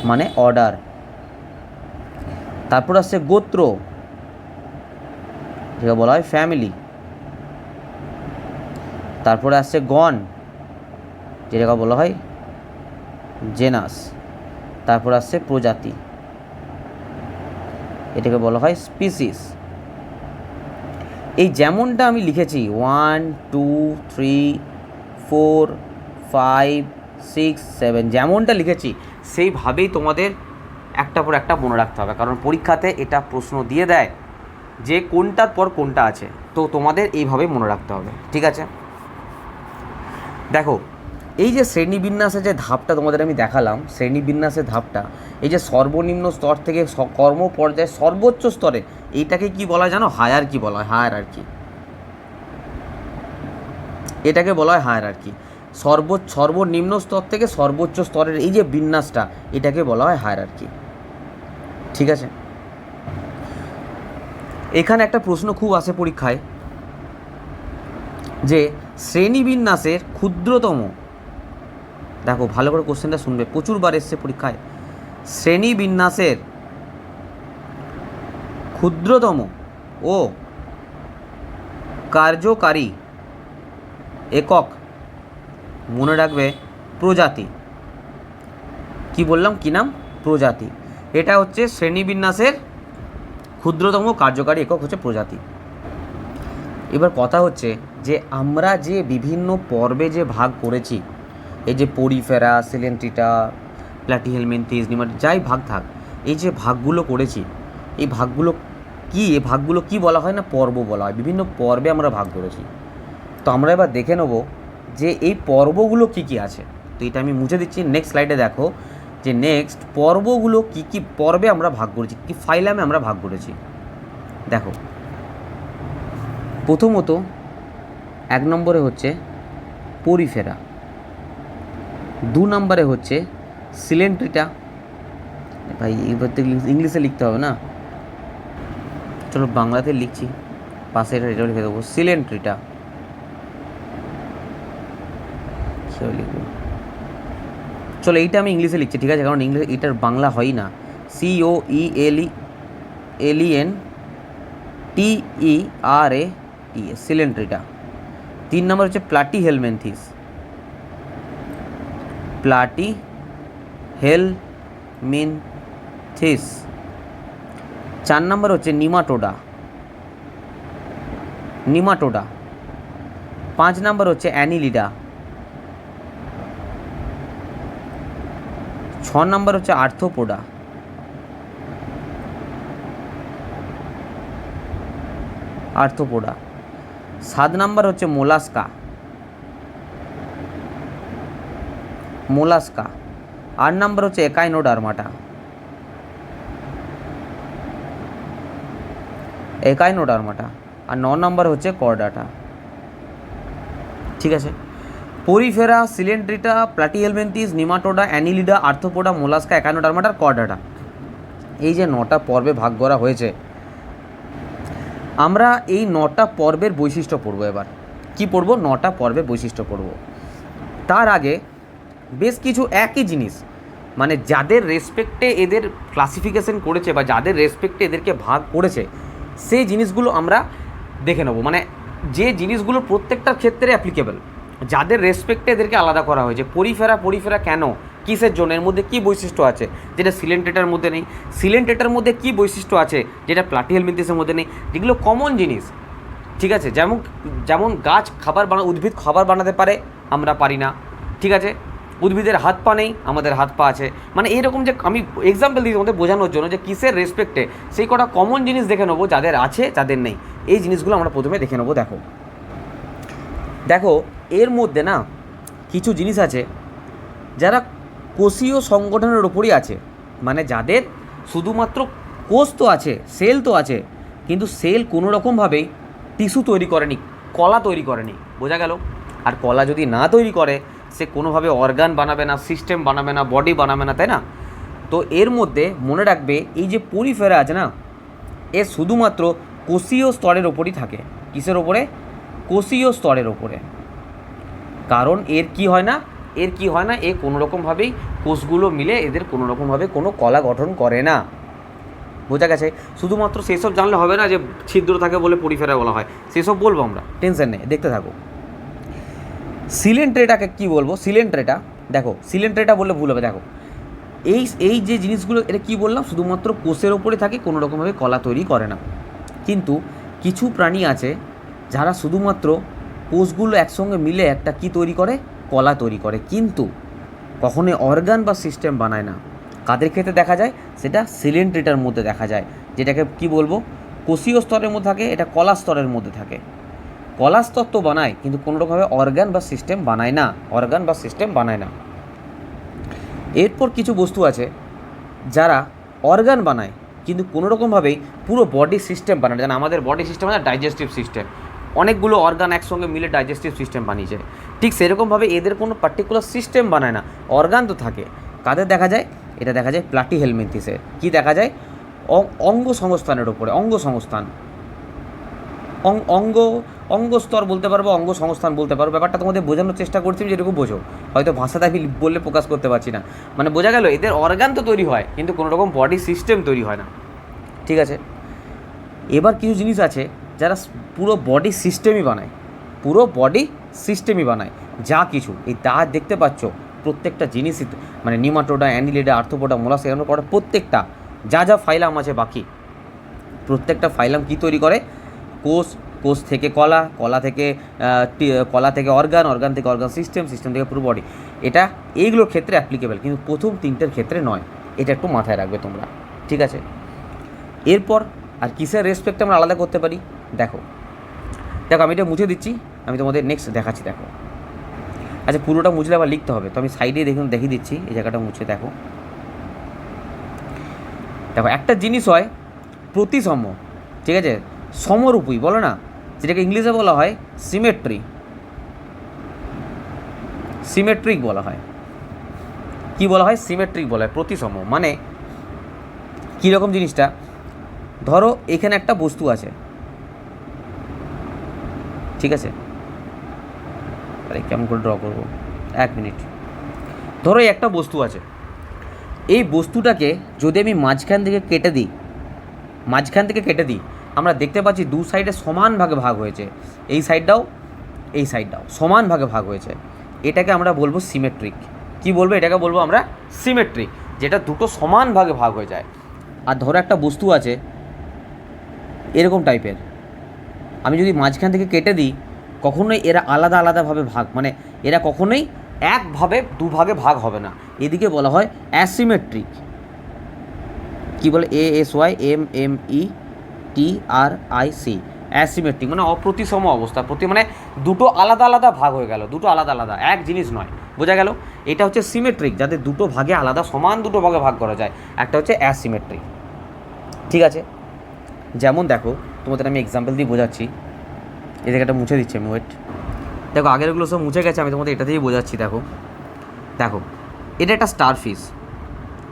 Speaker 1: মানে অর্ডার। তারপর আসছে গোত্র, যেটা বলা হয় ফ্যামিলি। তারপরে আসছে গণ, যেটাকে বলা হয় জেনাস। তারপর আসছে প্রজাতি, এটাকে বলা হয় স্পিসিস। এই যেমনটা আমি লিখেছি 1 2 3 4 5 6 7, যেমনটা লিখেছি সেইভাবেই তোমাদের একটা পর একটা মনে রাখতে হবে, কারণ পরীক্ষাতে এটা প্রশ্ন দিয়ে দেয় যে কোনটার পর কোনটা আছে, তো তোমাদের এইভাবেই মনে রাখতে হবে, ঠিক আছে। দেখো, এই যে শ্রেণীবিন্যাসের যে ধাপটা তোমাদের আমি দেখালাম, শ্রেণীবিন্যাসের ধাপটা, এই যে সর্বনিম্ন স্তর থেকে কর্ম পর্যায়ে সর্বোচ্চ স্তরে, এইটাকে কি বলা হয় জানো? হায়ারার্কি বলা হয়, হায়ারার্কি। এটাকে বলা হয় হায়ারার্কি। সর্বনিম্ন স্তর থেকে সর্বোচ্চ স্তরের এই যে বিন্যাসটা, এটাকে বলা হয় হায়ারার্কি, ঠিক আছে। এখানে একটা প্রশ্ন খুব আসে পরীক্ষায়, যে শ্রেণীবিন্যাসের ক্ষুদ্রতম, দেখো ভালো করে কোশ্চেনটা শুনবে, প্রচুরবার এসছে পরীক্ষায়। শ্রেণীবিন্যাসের ক্ষুদ্রতম ও কার্যকারী একক, মনে রাখবে, প্রজাতি। কি বললাম, কি নাম? প্রজাতি। এটা হচ্ছে শ্রেণীবিন্যাসের ক্ষুদ্রতম কার্যকারী একক হচ্ছে প্রজাতি। এবার কথা হচ্ছে যে আমরা যে বিভিন্ন পর্বে যে ভাগ করেছি, এই যে পরিফেরা, সিলেন্ট্রিটা, প্ল্যাটিহেলমিনথিস, যাই ভাগ থাক, এই যে ভাগগুলো করেছি, এই ভাগগুলো কি বলা হয় না? পর্ব বলা হয়। বিভিন্ন পর্বে আমরা ভাগ করেছি। তো আমরা এবার দেখে নেব যে এই পর্বগুলো কি কি আছে। তো এটা আমি মুছে দিচ্ছি। নেক্সট স্লাইডে দেখো যে নেক্সট পর্বগুলো কি কি পর্বে আমরা ভাগ করেছি, কি ফাইলামে আমরা ভাগ করেছি। দেখো, প্রথমত 1 নম্বরে হচ্ছে পরিফেরা, 2 নম্বরে হচ্ছে সিলেন্ট্রিটা। ভাই এবার তো ইংলিশে লিখতে হবে না, চলো বাংলাতে লিখছি, পাশে এটা লিখে দেবো সিলেন্ট্রিটা। লিখবো, চলো এইটা আমি ইংলিশে লিখছি, ঠিক আছে, কারণ ইংলিশ এটার বাংলা হয় না। COELENTERA, সিলেন্ট্রিটা। 3 নম্বর হচ্ছে প্লাটিহেলমিনথিস, প্লাটিহেলমিনথিস। 4 নম্বর হচ্ছে নিমাটোডা, নিমাটোডা।
Speaker 2: 5 নাম্বার হচ্ছে অ্যানিলিডা, 6 নাম্বার হচ্ছে আর্থ্রোপোডা, 7 নাম্বার হচ্ছে মোলাস্কা, 8 নাম্বার হচ্ছে একাইনোডার্মাটা, আর 9 নাম্বার হচ্ছে কর্ডাটা। ঠিক আছে, Porifera, Coelenterata, Platyhelminthes, Nematoda, Annelida, Arthropoda, Mollusca, Echinodermata আর কর্ডাটা, এই যে 9টা পর্বে ভাগ করা হয়েছে। আমরা এই 9টা পর্বের বৈশিষ্ট্য পড়ব। এবার কি পড়ব? 9টা পর্বের বৈশিষ্ট্য পড়ব। তার আগে বেশ কিছু একই জিনিস, মানে যাদের রেসপেক্টে এদের ক্লাসিফিকেশন করেছে বা যাদের রেসপেক্টে এদেরকে ভাগ করেছে, সেই জিনিসগুলো আমরা দেখে নেব। মানে যে জিনিসগুলো প্রত্যেকটার ক্ষেত্রে অ্যাপ্লিকেবল, যাদের রেসপেক্টে এদেরকে আলাদা করা হয়েছে। পরিফেরা কেন, কিসের জন্য, এর মধ্যে কী বৈশিষ্ট্য আছে যেটা সিলেন্ট্রেটার মধ্যে নেই, সিলেন্ট্রেটার মধ্যে কী বৈশিষ্ট্য আছে যেটা প্লাটিহেলমিনথিসের মধ্যে নেই, যেগুলো কমন জিনিস। ঠিক আছে, যেমন গাছ উদ্ভিদ খাবার বানাতে পারে, আমরা পারি না। ঠিক আছে, উদ্ভিদের হাত পা নেই, আমাদের হাত পা আছে। মানে এরকম যে আমি এক্সাম্পল দিই তোমাদের বোঝানোর জন্য যে কিসের রেসপেক্টে, সেই কটা কমন জিনিস দেখে নেবো, যাদের আছে যাদের নেই। এই জিনিসগুলো আমরা প্রথমে দেখে নেবো। দেখো এর মধ্যে না কিছু জিনিস আছে যারা কোষীয় সংগঠনের ওপরই আছে, মানে যাদের শুধুমাত্র কোষ তো আছে, সেল তো আছে, কিন্তু সেল কোনো রকমভাবেই টিস্যু তৈরি করেনি, কলা তৈরি করেনি। বোঝা গেল? আর কলা যদি না তৈরি করে, সে কোনোভাবে অর্গান বানাবে না, সিস্টেম বানাবে না, বডি বানাবে না, তাই না? তো এর মধ্যে মনে রাখবে, এই যে পরিফেরা আছে না, এ শুধুমাত্র কোষীয় স্তরের ওপরই থাকে। কিসের ওপরে? কোষীয় স্তরের ওপরে। কারণ এর কি হয় না, এ কোনো রকমভাবেই কোষগুলো মিলে এদের কোনো রকমভাবে কোনো কলা গঠন করে না। বোঝা গেছে? শুধুমাত্র সেসব জানলে হবে না যে ছিদ্র থাকে বলে পরিফেরা বলা হয়, সেসব বলবো আমরা, টেনশন নেই, দেখতে থাকো। সিলেন্ট্রেটাকে কি বলবো? সিলেন্ট্রেটা বললে ভুল হবে। দেখো এই যে জিনিসগুলো, এটা কি বললাম, শুধুমাত্র কোষের ওপরে থাকে, কোনো রকমভাবে কলা তৈরি করে না। কিন্তু কিছু প্রাণী আছে যারা শুধুমাত্র কোষগুলো একসঙ্গে মিলে একটা কি তৈরি করে? কলা তৈরি করে, কিন্তু কখনোই অর্গান বা সিস্টেম বানায় না। কাদের ক্ষেত্রে দেখা যায়? সেটা সিলেন্ট্রেটার মধ্যে দেখা যায়, যেটাকে কি বলবো, কোষীয় স্তরের মধ্যে থাকে, এটা কলা স্তরের মধ্যে থাকে। কলা স্তর তো বানায়, কিন্তু কোনো রকমভাবে অর্গান বা সিস্টেম বানায় না। এরপর কিছু বস্তু আছে যারা অর্গান বানায়, কিন্তু কোনো রকমভাবেই পুরো বডি সিস্টেম বানায়। যেন আমাদের বডি সিস্টেম আছে ডাইজেস্টিভ সিস্টেম, অনেকগুলো অর্গান একসঙ্গে মিলে ডাইজেস্টিভ সিস্টেম বানিয়েছে। ঠিক সেরকমভাবে এদের কোনো পার্টিকুলার সিস্টেম বানায় না, অর্গান তো থাকে। কাদের দেখা যায়? এটা দেখা যায় প্লাটিহেলমিনথিসের। কি দেখা যায়? অঙ্গ সংস্থানের ওপরে, অঙ্গস্তর বলতে পারবো, অঙ্গ সংস্থান বলতে পারবো। ব্যাপারটা তোমাদের বোঝানোর চেষ্টা করছি, যেটুকু বোঝো। হয়তো ভাষাটা আমি বললে প্রকাশ করতে পারছি না। মানে বোঝা গেল, এদের অর্গান তো তৈরি হয়, কিন্তু কোনো রকম বডি সিস্টেম তৈরি হয় না। ঠিক আছে, এবার কিছু জিনিস আছে যারা পুরো বডি সিস্টেমই বানায়, যা কিছু এই তা দেখতে পাচ্ছ, প্রত্যেকটা জিনিসই, মানে নিমাটোডা, অ্যানিলিডা, আর্থ্রোপোডা, মোলাস্কা, এগুলো প্রত্যেকটা যা ফাইলাম আছে বাকি, প্রত্যেকটা ফাইলাম কি তৈরি করে? কোষ থেকে কলা থেকে অর্গান থেকে অর্গান সিস্টেম থেকে পুরো বডি। এইগুলোর ক্ষেত্রে অ্যাপ্লিকেবল, কিন্তু প্রথম 3টের ক্ষেত্রে নয়। এটা একটু মাথায় রাখবে তোমরা। ঠিক আছে, এরপর আর কিসের রেসপেক্ট আমরা আলাদা করতে পারি? দেখো আমি এটা মুছে দিচ্ছি, আমি তোমাদের নেক্সট দেখাচ্ছি। দেখো, আচ্ছা পুরোটা মুছলে আবার লিখতে হবে, তো আমি সাইডে দেখিয়ে দিচ্ছি, এই জায়গাটা মুছে দেখো। একটা জিনিস হয় প্রতিসম, ঠিক আছে, সমরূপী বলো না, যেটাকে ইংলিশে বলা হয় সিমেট্রিক বলা হয়। কি বলা হয়? সিমেট্রিক বলা হয়, প্রতিসম। মানে কীরকম জিনিসটা? ধরো এখানে একটা বস্তু আছে, ঠিক আছে, আরে কেমন করে ড্র করবো, 1 মিনিট। ধরো একটা বস্তু আছে, এই বস্তুটাকে যদি আমি মাঝখান থেকে কেটে দিই, আমরা দেখতে পাচ্ছি দু সাইডে সমান ভাগে ভাগ হয়েছে, এই সাইডটাও সমান ভাগে ভাগ হয়েছে। এটাকে আমরা বলবো সিমেট্রিক। কি বলবো? এটাকে বলবো আমরা সিমেট্রিক, যেটা দুটো সমান ভাগে ভাগ হয়ে যায়। আর ধরো একটা বস্তু আছে এরকম টাইপের, আমি যদি মাঝখান থেকে কেটে দিই, কখনোই এরা আলাদা আলাদাভাবে ভাগ, মানে এরা কখনোই একভাবে দুভাগে ভাগ হবে না। এদিকে বলা হয় অ্যাসিমেট্রিক। কি বলে? ASYMMETRIC, অ্যাসিমেট্রিক মানে অপ্রতিসম অবস্থা। মানে দুটো আলাদা আলাদা ভাগ হয়ে গেল, দুটো আলাদা আলাদা, এক জিনিস নয়। বোঝা গেল? এটা হচ্ছে সিমেট্রিক, যাতে দুটো ভাগে আলাদা, সমান দুটো ভাগে ভাগ করা যায়। একটা হচ্ছে অ্যাসিমেট্রিক। ঠিক আছে, যেমন দেখো তোমাদের আমি এক্সাম্পল দিয়ে বোঝাচ্ছি। এই জায়গাটা মুছে দিচ্ছি আমি, ওয়েট। দেখো আগেরগুলো সব মুছে গেছে, আমি তোমাদের এটা দিয়েই বোঝাচ্ছি। দেখো দেখো এটা একটা স্টার ফিশ,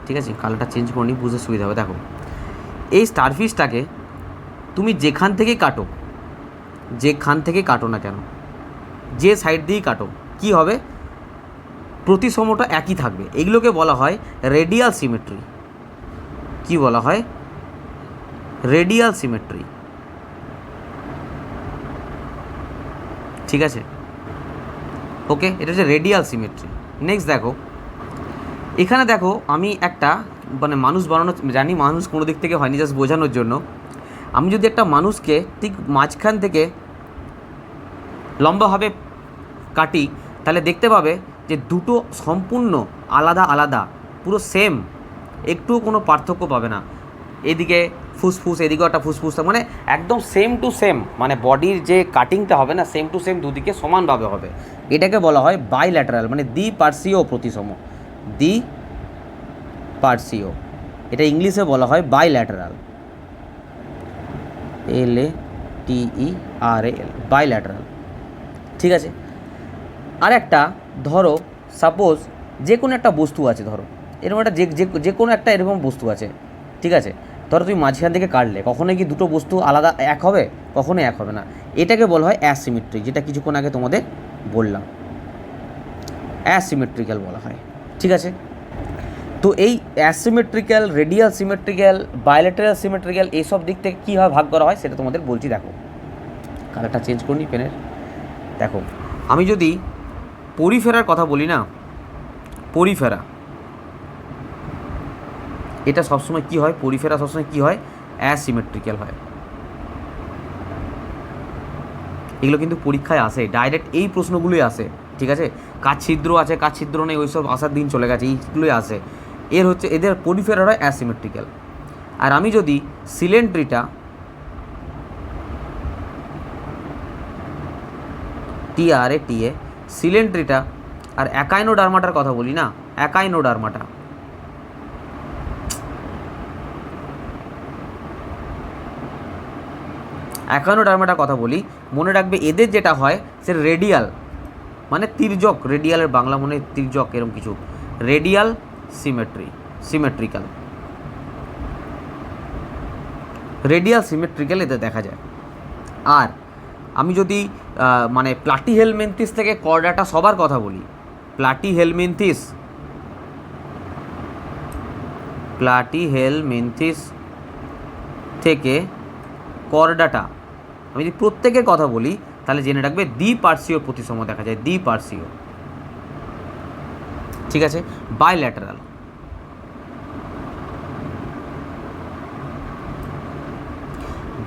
Speaker 2: ঠিক আছে? কালারটা চেঞ্জ করে নিই, বুঝতে সুবিধা হবে। দেখো এই স্টার ফিশটাকে তুমি যেখান থেকে কাটো না কেন, যে সাইড দিয়েই কাটো, কি হবে? প্রতিসমটা একই থাকবে। এগুলোকে বলা হয় রেডিয়াল সিমেট্রি। কি বলা হয়? Radial symmetry. ঠিক আছে, ওকে, এটা হচ্ছে রেডিয়াল সিমেট্রি। নেক্সট দেখো, এখানে দেখো আমি একটা মানে মানুষ বানানো জানি, মানুষ কোনো দিক থেকে হয়নি, জাস্ট বোঝানোর জন্য। আমি যদি একটা মানুষকে ঠিক মাঝখান থেকে লম্বাভাবে কাটি, তাহলে দেখতে পাবে যে দুটো সম্পূর্ণ আলাদা আলাদা, পুরো সেম, একটু কোনো পার্থক্য পাবে না। এদিকে ফুসফুস, এদিকেও একটা ফুসফুস, মানে একদম সেম টু সেম, মানে বডির যে কাটিংটা হবে না, সেম টু সেম, দুদিকে সমানভাবে হবে। এটাকে বলা হয় বাইল্যাটারাল, মানে দ্বিপার্শ্বীয় প্রতিসম। দ্বিপার্শ্বীয়, এটা ইংলিশে বলা হয় বাইল্যাটারাল, LATERAL, বাইল্যাটারাল। ঠিক আছে, আর একটা ধরো সাপোজ যে কোনো একটা বস্তু আছে, ধরো এরকম একটা যে কোনো একটা এরকম বস্তু আছে, ঠিক আছে? ধরো তুমি মাঝখান থেকে কাটলে, কখনোই কি দুটো বস্তু আলাদা এক হবে? কখনোই এক হবে না। এটাকে বলা হয় অ্যাসিমেট্রি, যেটা কিছুক্ষণ আগে তোমাদের বললাম, অ্যাসিমেট্রিক্যাল বলা হয়। ঠিক আছে, তো এই asymmetrical, radial symmetrical, bilateral symmetrical, এইসব দিক থেকে কীভাবে ভাগ করা হয় সেটা তোমাদের বলছি। দেখো কালারটা চেঞ্জ করিনি পেনের। দেখো আমি যদি পরিফেরার কথা বলি না, পরিফেরা, এটা সবসময় কি হয়? পরিফেরা সবসময় কি হয়? অ্যাসিমেট্রিক্যাল হয়। এগুলো কিন্তু পরীক্ষায় আসে, ডাইরেক্ট এই প্রশ্নগুলোই আসে। ঠিক আছে, কাজ ছিদ্র আছে, কাজ ছিদ্র নেই, ওইসব আসার দিন চলে গেছে, এইগুলোই আসে। এর হচ্ছে এদের পরিফেরা হয় অ্যাসিমেট্রিক্যাল। আর আমি যদি সিলিন্ড্রিটা, TRATA, সিলিন্ড্রিটা আর অ্যাকাইনোডার্মাটার কথা বলি না, অ্যাকাইনোডার্মাটার কথা বলি, মনে রাখবে এদের যেটা হয় সে রেডিয়াল, মানে তির্যক, রেডিয়ালের বাংলা মনে তির্যক, এরকম কিছু, রেডিয়াল সিমেট্রিক্যাল, রেডিয়াল সিমেট্রিক্যাল এতে দেখা যায়। আর আমি যদি মানে প্লাটিহেলমিনথিস থেকে কর্ডাটা সবার কথা বলি, প্লাটিহেলমিনথিস থেকে কর্ডাটা আমি যদি প্রত্যেকের কথা বলি, তাহলে জেনে রাখবে দ্বিপার্শ্বীয় প্রতিসম দেখা যায়, দ্বিপার্শ্বীয়। ঠিক আছে, বাইল্যাটারাল।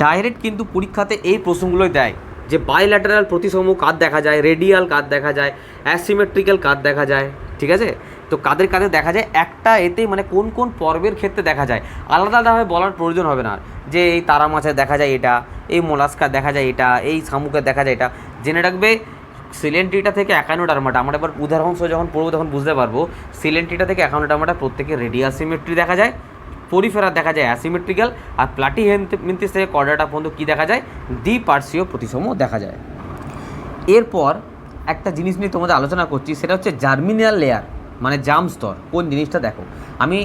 Speaker 2: ডাইরেক্ট কিন্তু পরীক্ষাতে এই প্রশ্নগুলোই দেয় যে বাইল্যাটারাল প্রতিসম কার দেখা যায়, রেডিয়াল কার দেখা যায়, অ্যাসিমেট্রিক্যাল কার দেখা যায়। ঠিক আছে, তো কাদের কাদের দেখা যায় একটা এতেই, মানে কোন কোন পর্বের ক্ষেত্রে দেখা যায়, আলাদা আলাদাভাবে বলার প্রয়োজন হবে না যে এই তারা মাছে দেখা যায় এটা, এই মোলাস্কা দেখা যায় এটা, এই শামুকে দেখা যায় এটা। জেনে রাখবে সিলেন্ট্রিটা থেকে অ্যাকাইনোডার্মাটা, আমরা এবার উদাহরণ সহ যখন পড়বো তখন বুঝতে পারবো, সিলেন্ট্রিটা থেকে অ্যাকাইনোডার্মাটা প্রত্যেকে রেডিয়াল সিমেট্রি দেখা যায়, পরিফেরা দেখা যায় অ্যাসিমেট্রিক্যাল, আর প্লাটিহেলমিনথিস থেকে কর্ডাটা পর্যন্ত কী দেখা যায়? দ্বিপার্শ্বীয় প্রতিসম দেখা যায়। এরপর একটা জিনিস নিয়ে তোমাদের আলোচনা করছি, সেটা হচ্ছে জার্মিনাল লেয়ার, মানে জার্ম স্তর। কোন জিনিসটা? দেখো আমি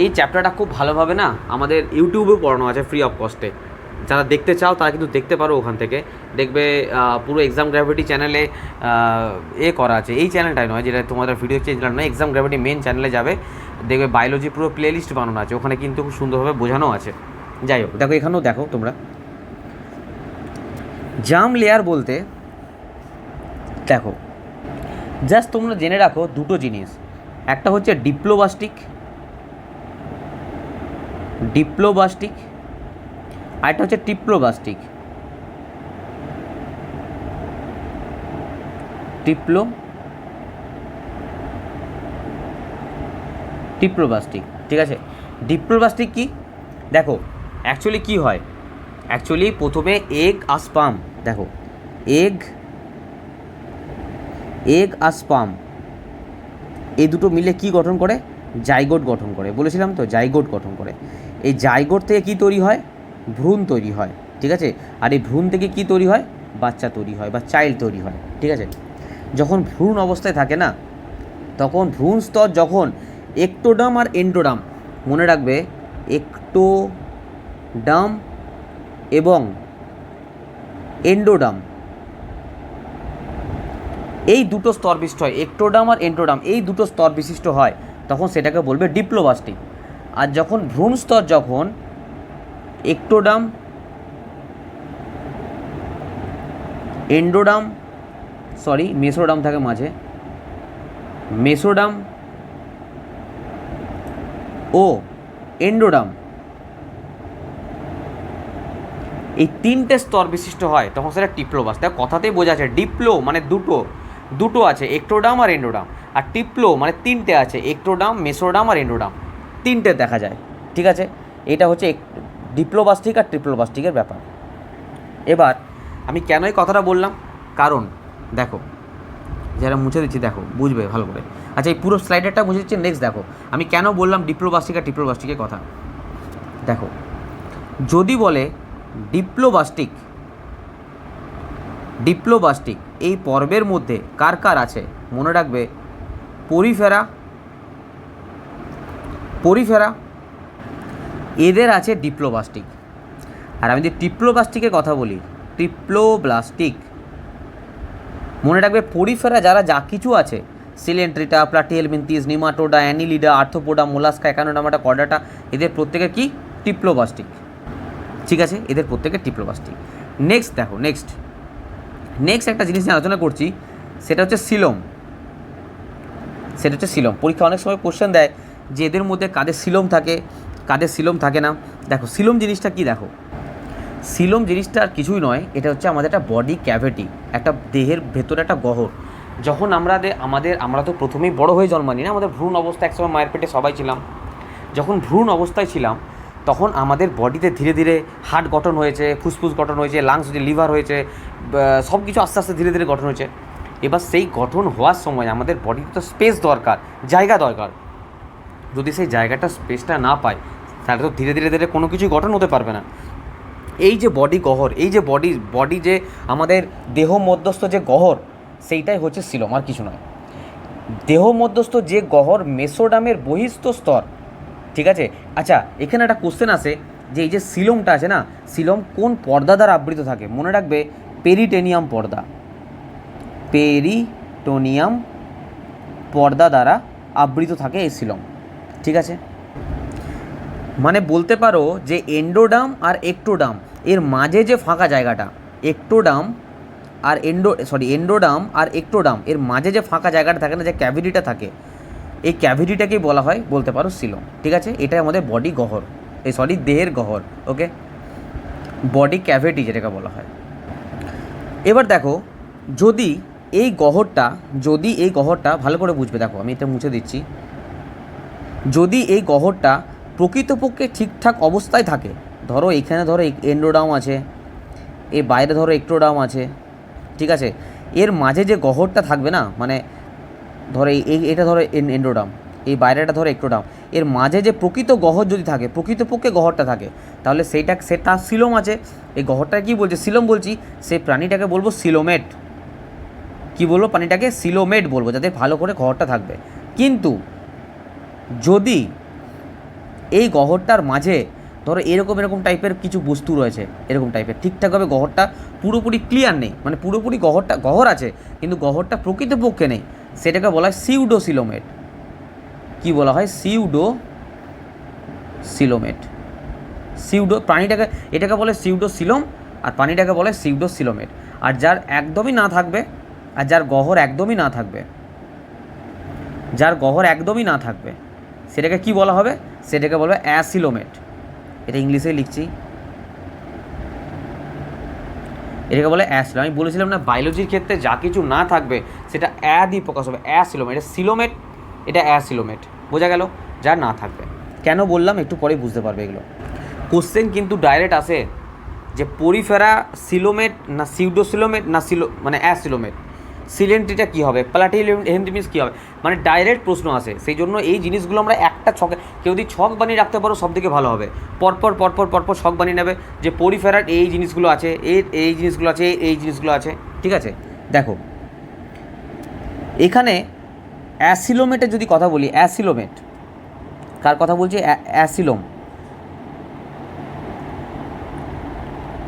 Speaker 2: এই চ্যাপ্টারটা খুব ভালোভাবে না আমাদের ইউটিউবেও পড়ানো আছে ফ্রি অফ কস্টে, যারা দেখতে চাও তারা কিন্তু দেখতে পারো, ওখান থেকে দেখবে পুরো এক্সাম গ্র্যাভিটি চ্যানেলে করা আছে, এই চ্যানেলটাই নয় যেটা তোমাদের ভিডিও চেঞ্জ নয়, এক্সাম গ্র্যাভিটি মেন চ্যানেলে যাবে, দেখবে বায়োলজি পুরো প্লেলিস্ট বানানো আছে, ওখানে কিন্তু খুব সুন্দরভাবে বোঝানো আছে। যাই হোক, দেখো এখানেও দেখো তোমরা, জার্ম লেয়ার বলতে দেখো জাস্ট তোমরা জেনে রাখো দুটো জিনিস, একটা হচ্ছে ডিপ্লোবাস্টিক, আর একটা হচ্ছে টিপ্লোবাস্টিক। ডিপ্লোবাস্টিক, ঠিক আছে। ডিপ্লোবাস্টিক কি দেখো, অ্যাকচুয়ালি কি হয়, অ্যাকচুয়ালি প্রথমে এগ আর স্পার্ম, দেখো এগ আর স্পার্ম এই দুটো মিলে কি গঠন করে, জাইগোট গঠন করে, বলেছিলাম তো জাইগোট গঠন করে। এই জাইগোট থেকে কি তৈরি হয়, ভ্রূণ তৈরি হয়, ঠিক আছে। আর এই ভ্রূণ থেকে কি তৈরি হয়, বাচ্চা তৈরি হয় বা চাইল্ড তৈরি হয়, ঠিক আছে। যখন ভ্রূণ অবস্থায় থাকে না, তখন ভ্রূণ স্তর যখন একটোডাম আর এন্ডোডাম, মনে রাখবে একটোডাম এবং এন্ডোডাম এই দুটো স্তর বিশিষ্ট হয়, একটোডাম আর এন্ডোডাম এই দুটো স্তর বিশিষ্ট হয়, তখন সেটাকে বলবে ডিপ্লোবাস্টিক। আর যখন ভ্রূণ স্তর যখন একটোডাম, এন্ডোডাম, মেসোডাম থাকে মাঝে, মেসোডাম ও এন্ডোডাম এই তিনটে স্তর বিশিষ্ট হয়, তখন সেটা ডিপ্লোবাস্টিক। দেখো কথাতেই বোঝা যাচ্ছে, ডিপ্লো মানে দুটো আছে, একটোডাম আর এন্ডোডাম, আর টিপ্লো মানে তিনটে আছে, একটোডাম, মেসোডাম আর এন্ডোডাম, তিনটে দেখা যায়, ঠিক আছে। এটা হচ্ছে ডিপ্লোবাস্টিক আর ট্রিপ্লোবাস্টিকের ব্যাপার। এবার আমি কেন এই কথাটা বললাম, কারণ দেখো যারা মুছে দিচ্ছি, দেখো বুঝবে ভালো করে। আচ্ছা, এই পুরো স্লাইডারটা মুছে দিচ্ছি, নেক্সট দেখো আমি কেন বললাম ডিপ্লোবাস্টিক আর ট্রিপ্লোবাস্টিকের কথা। দেখো যদি বলে ডিপ্লোবাস্টিক এই পর্বের মধ্যে কার কার আছে, মনে রাখবে পরিফেরা এদের আছে ডিপ্লোবাস্টিক। আর আমি যদি ট্রিপ্লোবাস্টিকের কথা বলি, ট্রিপ্লোব্লাস্টিক মনে রাখবে পরিফেরা যারা যা কিছু আছে, সিলেন্ট্রিটা, Platyhelminthes, Nematoda, Annelida, Arthropoda, mollusca, একানোডার্মাটা, chordata, এদের প্রত্যেকের কি ট্রিপ্লোবাস্টিক, ঠিক আছে, এদের প্রত্যেকের ট্রিপ্লোবাস্টিক। নেক্সট দেখো, নেক্সট একটা জিনিস নিয়ে আলোচনা করছি, সেটা হচ্ছে সিলোম। পরীক্ষা অনেক সময় কোশ্চেন দেয় যে এদের মধ্যে কাদের সিলোম থাকে, কাদের সিলোম থাকে না। দেখো সিলোম জিনিসটা কি, দেখো সিলোম জিনিসটা আর কিছুই নয়, এটা হচ্ছে আমাদের একটা বডি ক্যাভিটি, একটা দেহের ভেতরে একটা গহ্বর। যখন আমরা তো প্রথমেই বড় হয়ে জন্মানি না, আমাদের ভ্রূণ অবস্থা, একসময় মায়ের পেটে সবাই ছিলাম, যখন ভ্রূণ অবস্থায় ছিলাম তখন আমাদের বডিতে ধীরে ধীরে হার্ট গঠন হয়েছে, ফুসফুস গঠন হয়েছে, লাংস হয়েছে, লিভার হয়েছে, সব কিছু আস্তে আস্তে ধীরে ধীরে গঠন হয়েছে। এবার সেই গঠন হওয়ার সময় আমাদের বডিতে তো স্পেস দরকার, জায়গা দরকার। যদি সেই জায়গাটা, স্পেসটা না পায়, তাহলে তো ধীরে ধীরে ধীরে কোনো কিছুই গঠন হতে পারবে না। এই যে বডি গহ্বর, এই যে বডি যে আমাদের দেহ মধ্যস্থ যে গহ্বর, সেইটাই হচ্ছে সিলোম, আর কিছু নয়। দেহ মধ্যস্থ যে গহ্বর মেসোডামের বহিস্থ স্তর, ঠিক আছে। আচ্ছা, এখানে একটা কোশ্চেন আসে যে এই যে সিলোমটা আছে না, সিলোম কোন পর্দা দ্বারা আবৃত থাকে, মনে রাখবে পেরিটোনিয়াম পর্দা দ্বারা আবৃত থাকে এই সিলোম, ঠিক আছে। মানে বলতে পারো যে এন্ডোডাম আর একটোডাম এর মাঝে যে ফাঁকা জায়গাটা, এন্ডোডাম আর একটোডাম এর মাঝে যে ফাঁকা জায়গাটা থাকে না, যে ক্যাভিটিটা থাকে, এই ক্যাভিটিটাকেই বলা হয় বলতে পারো সিলোম, ঠিক আছে। এটাই আমাদের বডি গহ্বর, দেহের গহ্বর, ওকে, বডি ক্যাভিটি যেটাকে বলা হয়। এবার দেখো, যদি এই গহ্বরটা ভালো করে বুঝবে, দেখো আমি এটা মুছে দিচ্ছি, যদি এই গহ্বরটা প্রকৃতপক্ষে ঠিকঠাক অবস্থায় থাকে, ধরো এখানে ধরো এন্ডোডাম আছে, এর বাইরে ধরো একটোডাম আছে, ঠিক আছে, এর মাঝে যে গহ্বরটা থাকবে না, মানে ধরো এটা ধরো এন্ডোডাম, এই বাইরেটা ধরো একটোডাম, এর মাঝে যে প্রকৃত গহ্বর যদি থাকে, প্রকৃতপক্ষে গহ্বরটা থাকে, তাহলে সেটা সিলোম আছে। এই গহ্বরটা কি বলছে, সিলোম বলছি, সেই প্রাণীটাকে বলবো সিলোমেট। কি বলবো, প্রাণীটাকে সিলোমেট বলবো, যাতে ভালো করে গহ্বরটা থাকবে। কিন্তু যদি এই গহ্বরটার মাঝে ধরো এরকম টাইপের কিছু বস্তু রয়েছে, এরকম টাইপের ঠিকঠাকভাবে গহ্বরটা পুরোপুরি ক্লিয়ার নেই, মানে পুরোপুরি গহ্বর আছে কিন্তু গহ্বরটা প্রকৃতপক্ষে নেই, সেটাকে বলা হয় সিউডোসিলোমেট। কি বলা হয়, সিউডোসিলোমেট। এটাকে বলে সিউডোসিলোম, আর প্রাণীটাকে বলে সিউডোসিলোমেট। আর যার একদমই না থাকবে, আর যার গহ্বর একদমই না থাকবে, সেটাকে কি বলা হবে, সেটাকে বলবে অ্যাসিলোমেট। এটা ইংলিশেই লিখছি, এটাকে বলে অ্যাসিলোমেট। আমি বলেছিলাম না, বায়োলজির ক্ষেত্রে যা কিছু না থাকবে সেটা অ্যা দিয়ে প্রকাশ হবে, অ্যাসিলোমেট। এটা সিলোমেট, এটা অ্যাসিলোমেট, বোঝা গেল? যা না থাকবে। কেন বললাম একটু পরেই বুঝতে পারবে এগুলো। কোশ্চেন কিন্তু ডাইরেক্ট আসে যে পরিফেরা সিলোমেট না সিউডোসিলোমেট না মানে অ্যাসিলোমেট, সিলেন্ট্রিটা কী হবে, প্লাটিহেলমিনথিস কী হবে, মানে ডাইরেক্ট প্রশ্ন আসে। সেই জন্য এই জিনিসগুলো আমরা একটা ছকে, কেউ যদি ছক বানিয়ে রাখতে পারো সব থেকে ভালো হবে। পরপর ছক বানিয়ে নেবে যে পরিফেরার এই জিনিসগুলো আছে, এই জিনিসগুলো আছে, এই জিনিসগুলো আছে, ঠিক আছে? দেখো এখানে অ্যাসিলোমেটের যদি কথা বলি, অ্যাসিলোমেট কার কথা বলছি? অ্যাসিলোম।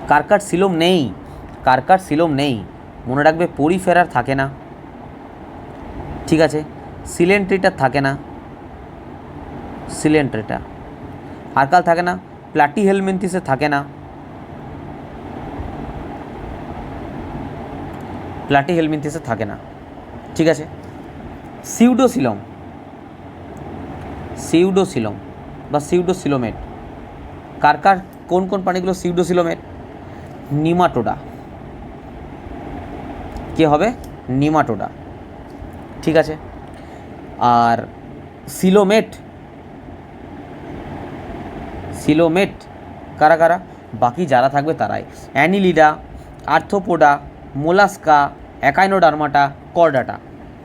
Speaker 2: কার সিলোম নেই, কার সিলোম নেই, মনে রাখবে পরিফেরার থাকে না, ঠিক আছে? সিলেন্ট্রিটার থাকে না, সিলেন্ট্রিটা আর কাল থাকে না, প্লাটিহেলমিনথিসে থাকে না, প্লাটিহেলমিনথিসে থাকে না, ঠিক আছে? সিউডোসিলম, সিউডোসিলম বা সিউডোসিলোমেট কার কোন কোন প্রাণীগুলো সিউডোসিলোমেট? নিমাটোডা। কে হবে? নিমাটোডা, ঠিক আছে? আর সিলোমেট, সিলোমেট কারা কারা? বাকি যারা থাকবে তারাই, অ্যানিলিডা, আর্থ্রোপোডা, মোলাস্কা, অ্যাকাইনোডার্মাটা, কর্ডাটা।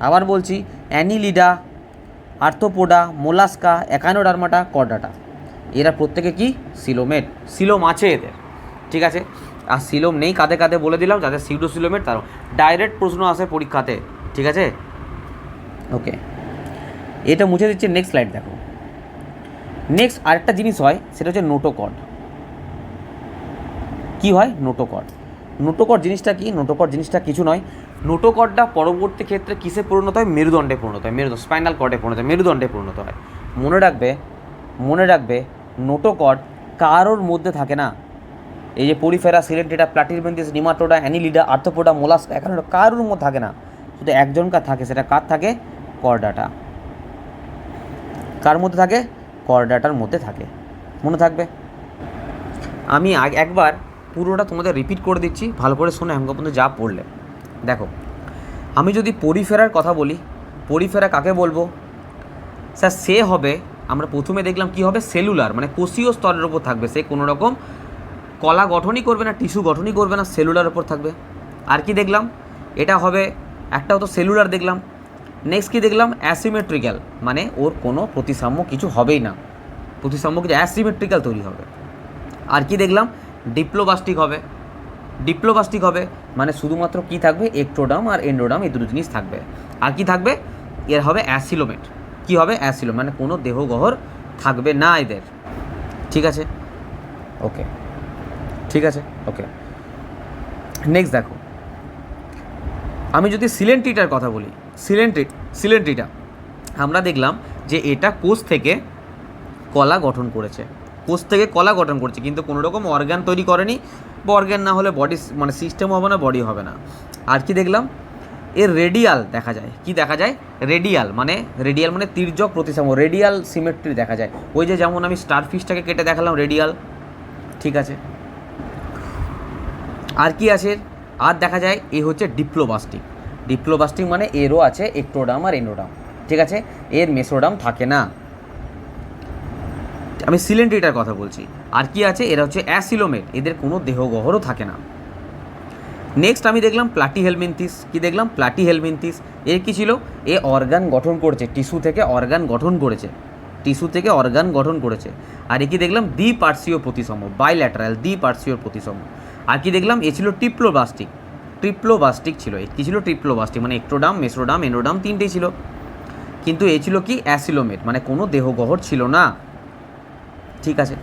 Speaker 2: আবার বলছি, অ্যানিলিডা, আর্থ্রোপোডা, মোলাস্কা, অ্যাকাইনোডার্মাটা, কর্ডাটা, এরা প্রত্যেকে কি? সিলোমেট। সিলোম আছে এদের, ঠিক আছে? আর সিলোম নেই কাঁধে কাঁধে বলে দিলাম, যাদের সিউডোসিলোমেট তারও ডাইরেক্ট প্রশ্ন আসে পরীক্ষাতে, ঠিক আছে? ওকে, এটা মুছে দিচ্ছে। নেক্সট স্লাইড দেখো। নেক্সট আরেকটা জিনিস হয়, সেটা হচ্ছে নোটোকর্ড। কি হয়? নোটোকর্ড। নোটোকর্ড জিনিসটা কি? নোটোকর্ড জিনিসটা কিছু নয়, নোটোকর্ডটা পরবর্তী ক্ষেত্রে কিসে পরিণত হয়? মেরুদণ্ডে পরিণত হয়, স্পাইনাল কর্ডে পরিণত হয়, মেরুদণ্ডে পরিণত হয়। মনে রাখবে নোটোকর্ড কারোর মধ্যে থাকে না। এই যে Porifera, সিলেন্ট্রিটা, Platyhelminthes, Nematoda, Annelida, Arthropoda, mollusca, অ্যাকাইনোডার্মা কারোর মধ্যে থাকে না, শুধু একজনকার থাকে। সেটা কার থাকে? কর্ডাটা। কার মধ্যে থাকে? কর্ডাটার মধ্যে থাকে, মনে থাকবে। আমি একবার পুরোটা তোমাদের রিপিট করে দিচ্ছি, ভালো করে শোনো এখন পর্যন্ত যা পড়লে। দেখো, আমি যদি পরিফেরার কথা বলি, পরিফেরা কাকে বলবো? স্যার সে হবে, আমরা প্রথমে দেখলাম কি হবে? সেলুলার, মানে কোষীয় স্তরের ওপর থাকবে। সে কোনো রকম কলা গঠনই করবে না, টিস্যু গঠনই করবে না, সেলুলার ওপর থাকবে। আর কি দেখলাম? এটা হবে একটা হতো সেলুলার দেখলাম। নেক্সট কি দেখলাম? অ্যাসিমেট্রিক্যাল, মানে ওর কোনো প্রতিসাম্য কিছু হবেই না, প্রতিসাম্য কিছু অ্যাসিমেট্রিক্যাল তৈরি হবে। আর কি দেখলাম? ডিপ্লোবাস্টিক হবে। ডিপ্লোবাস্টিক হবে মানে শুধুমাত্র কি থাকবে? এক্টোডাম আর এন্ডোডাম, এই দুটো জিনিস থাকবে। আর কি থাকবে? এর হবে অ্যাসিলোমেট। কি হবে? অ্যাসিলোমেট, মানে কোনো দেহগহর থাকবে না এদের, ঠিক আছে? ওকে, ঠিক আছে, ওকে। নেক্সট দেখো, আমি যদি সিলেন্ট্রিটার কথা বলি, সিলেন্ট্রিটা আমরা দেখলাম যে এটা কোষ থেকে কলা গঠন করেছে, কোষ থেকে কলা গঠন করছে, কিন্তু কোনো রকম অর্গান তৈরি করেনি, বা অর্গান না হলে বডি মানে সিস্টেম হবে না, বডি হবে না। আর কি দেখলাম? এর রেডিয়াল দেখা যায়। কি দেখা যায়? রেডিয়াল মানে তির্যক প্রতিসাম্য, রেডিয়াল সিমেট্রি দেখা যায়। ওই যে যেমন আমি স্টারফিশটাকে কেটে দেখালাম, রেডিয়াল, ঠিক আছে? আর কি আছে? আর দেখা যায় এ হচ্ছে ডিপ্লোবাস্টিক। ডিপ্লোবাস্টিক মানে এরও আছে এক্টোডাম আর এন্ডোডাম, ঠিক আছে? এর মেসোডাম থাকে না। আমি সিলেন্ট্রিটার কথা বলছি। আর কি আছে? এরা হচ্ছে অ্যাসিলোমেট, এদের কোনো দেহগহরও থাকে না। নেক্সট আমি দেখলাম প্লাটিহেলমিনথিস। কি দেখলাম? প্লাটিহেলমিনথিস। এর কি ছিল? এ অর্গান গঠন করেছে, টিস্যু থেকে অর্গান গঠন করেছে, টিস্যু থেকে অর্গান গঠন করেছে। আর এ কি দেখলাম? দ্বিপার্শ্বীয় প্রতিসম, বাইল্যাটারাল, দ্বিপার্শ্বীয় প্রতিসম। আর কি দেখলাম? এ ছিল ট্রিপ্লোবাস্টিক, ট্রিপ্লোবাস্টিক ছিল। এ কী ছিল? ট্রিপ্লোবাস্টিক, মানে এক্টোডাম, মেসোডাম, এন্ডোডাম তিনটেই ছিল। কিন্তু এ ছিল কি? অ্যাসিলোমেট, মানে কোনো দেহগহর ছিল না, ঠিক আছে?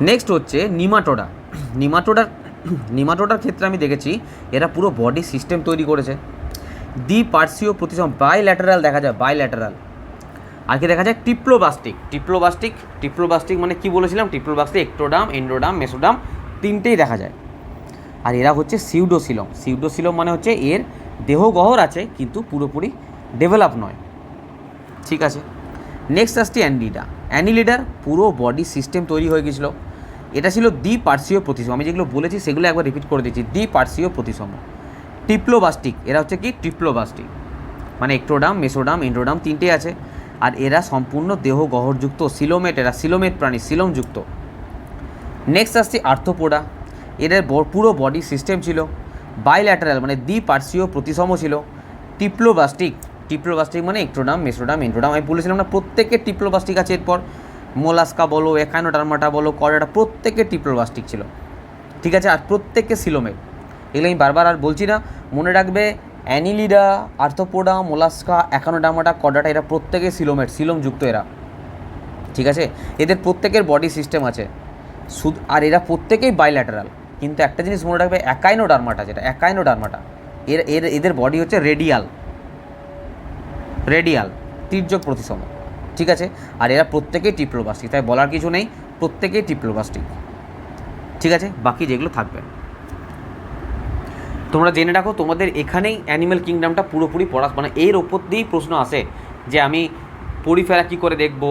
Speaker 2: নেক্সট হচ্ছে নিমাটোডা। নিমাটোডার ক্ষেত্রে আমি দেখেছি এরা পুরো বডি সিস্টেম তৈরি করেছে। দ্বিপার্শ্বীয় প্রতিসম, বাইল্যাটারাল দেখা যায়, বাইল্যাটারাল। আর কি দেখা যায়? ট্রিপ্লোবাস্টিক মানে কি বলেছিলাম? ট্রিপ্লোবাস্টিক এক্টোডাম, এন্ডোডাম, মেসোডাম তিনটেই দেখা যায়। আর এরা হচ্ছে সিউডোসিলম। সিউডোসিলম মানে হচ্ছে এর দেহগহর আছে কিন্তু পুরোপুরি ডেভেলপ নয়, ঠিক আছে? নেক্সট আসছে অ্যানিলিডার, পুরো বডি সিস্টেম তৈরি হয়ে গেছিলো। এটা ছিল দ্বিপার্শ্বীয় প্রতিসম। আমি যেগুলো বলেছি সেগুলো একবার রিপিট করে দিচ্ছি। দ্বিপার্শ্বীয় প্রতিসম, ট্রিপ্লোবাস্টিক, এরা হচ্ছে কি ট্রিপ্লোবাস্টিক, মানে এক্টোডার্ম, মেসোডার্ম, এন্ডোডার্ম তিনটে আছে। আর এরা সম্পূর্ণ দেহ গহ্বরযুক্ত সিলোমেট, এরা সিলোমেট প্রাণী, সিলোমযুক্ত। নেক্সট আসছে আর্থ্রোপোডা, এদের পুরো বডি সিস্টেম ছিল বাইল্যাটারাল, মানে দ্বিপার্শ্বীয় প্রতিসম ছিল। ট্রিপ্লোবাস্টিক, ট্রিপ্লোবাস্টিক মানে এক্টোডার্ম, মেসোডার্ম, এন্ডোডার্ম, আমি বলেছিলাম না প্রত্যেকের ট্রিপ্লোবাস্টিক আছে। এরপর মোলাস্কা বলো, একাইনোডার্মাটা বলো, কর্ডাটা, প্রত্যেকের ট্রিপ্লোবাস্টিক ছিল, ঠিক আছে। আর প্রত্যেককে সিলোমেট, এগুলো আমি বারবার আর বলছি না, মনে রাখবে। অ্যানিলিডা, আর্থ্রোপোডা, মোলাস্কা, একানোডার্মাটা, কর্ডাটা, এরা প্রত্যেকে সিলোমেট, সিলোমযুক্ত এরা, ঠিক আছে। এদের প্রত্যেকের বডি সিস্টেম আছে শুধু, আর এরা প্রত্যেকেই বাইল্যাটারাল। কিন্তু একটা জিনিস মনে রাখবে, একাইনোডার্মাটা, যেটা একাইনোডার্মাটা, এদের বডি হচ্ছে রেডিয়াল, রেডিয়াল তির্যক প্রতিসম, ঠিক আছে। আর এরা প্রত্যেকেই ট্রিপ্লোবাস্টিক, তাই বলার কিছু নেই, প্রত্যেকেই ট্রিপ্লোবাস্টিক, ঠিক আছে। বাকি যেগুলো থাকবে তোমরা জেনে রাখো, তোমাদের এখানেই অ্যানিম্যাল কিংডমটা পুরোপুরি পড়া, মানে এর ওপর দিয়েই প্রশ্ন আসে যে আমি পরিফেরা কী করে দেখবো,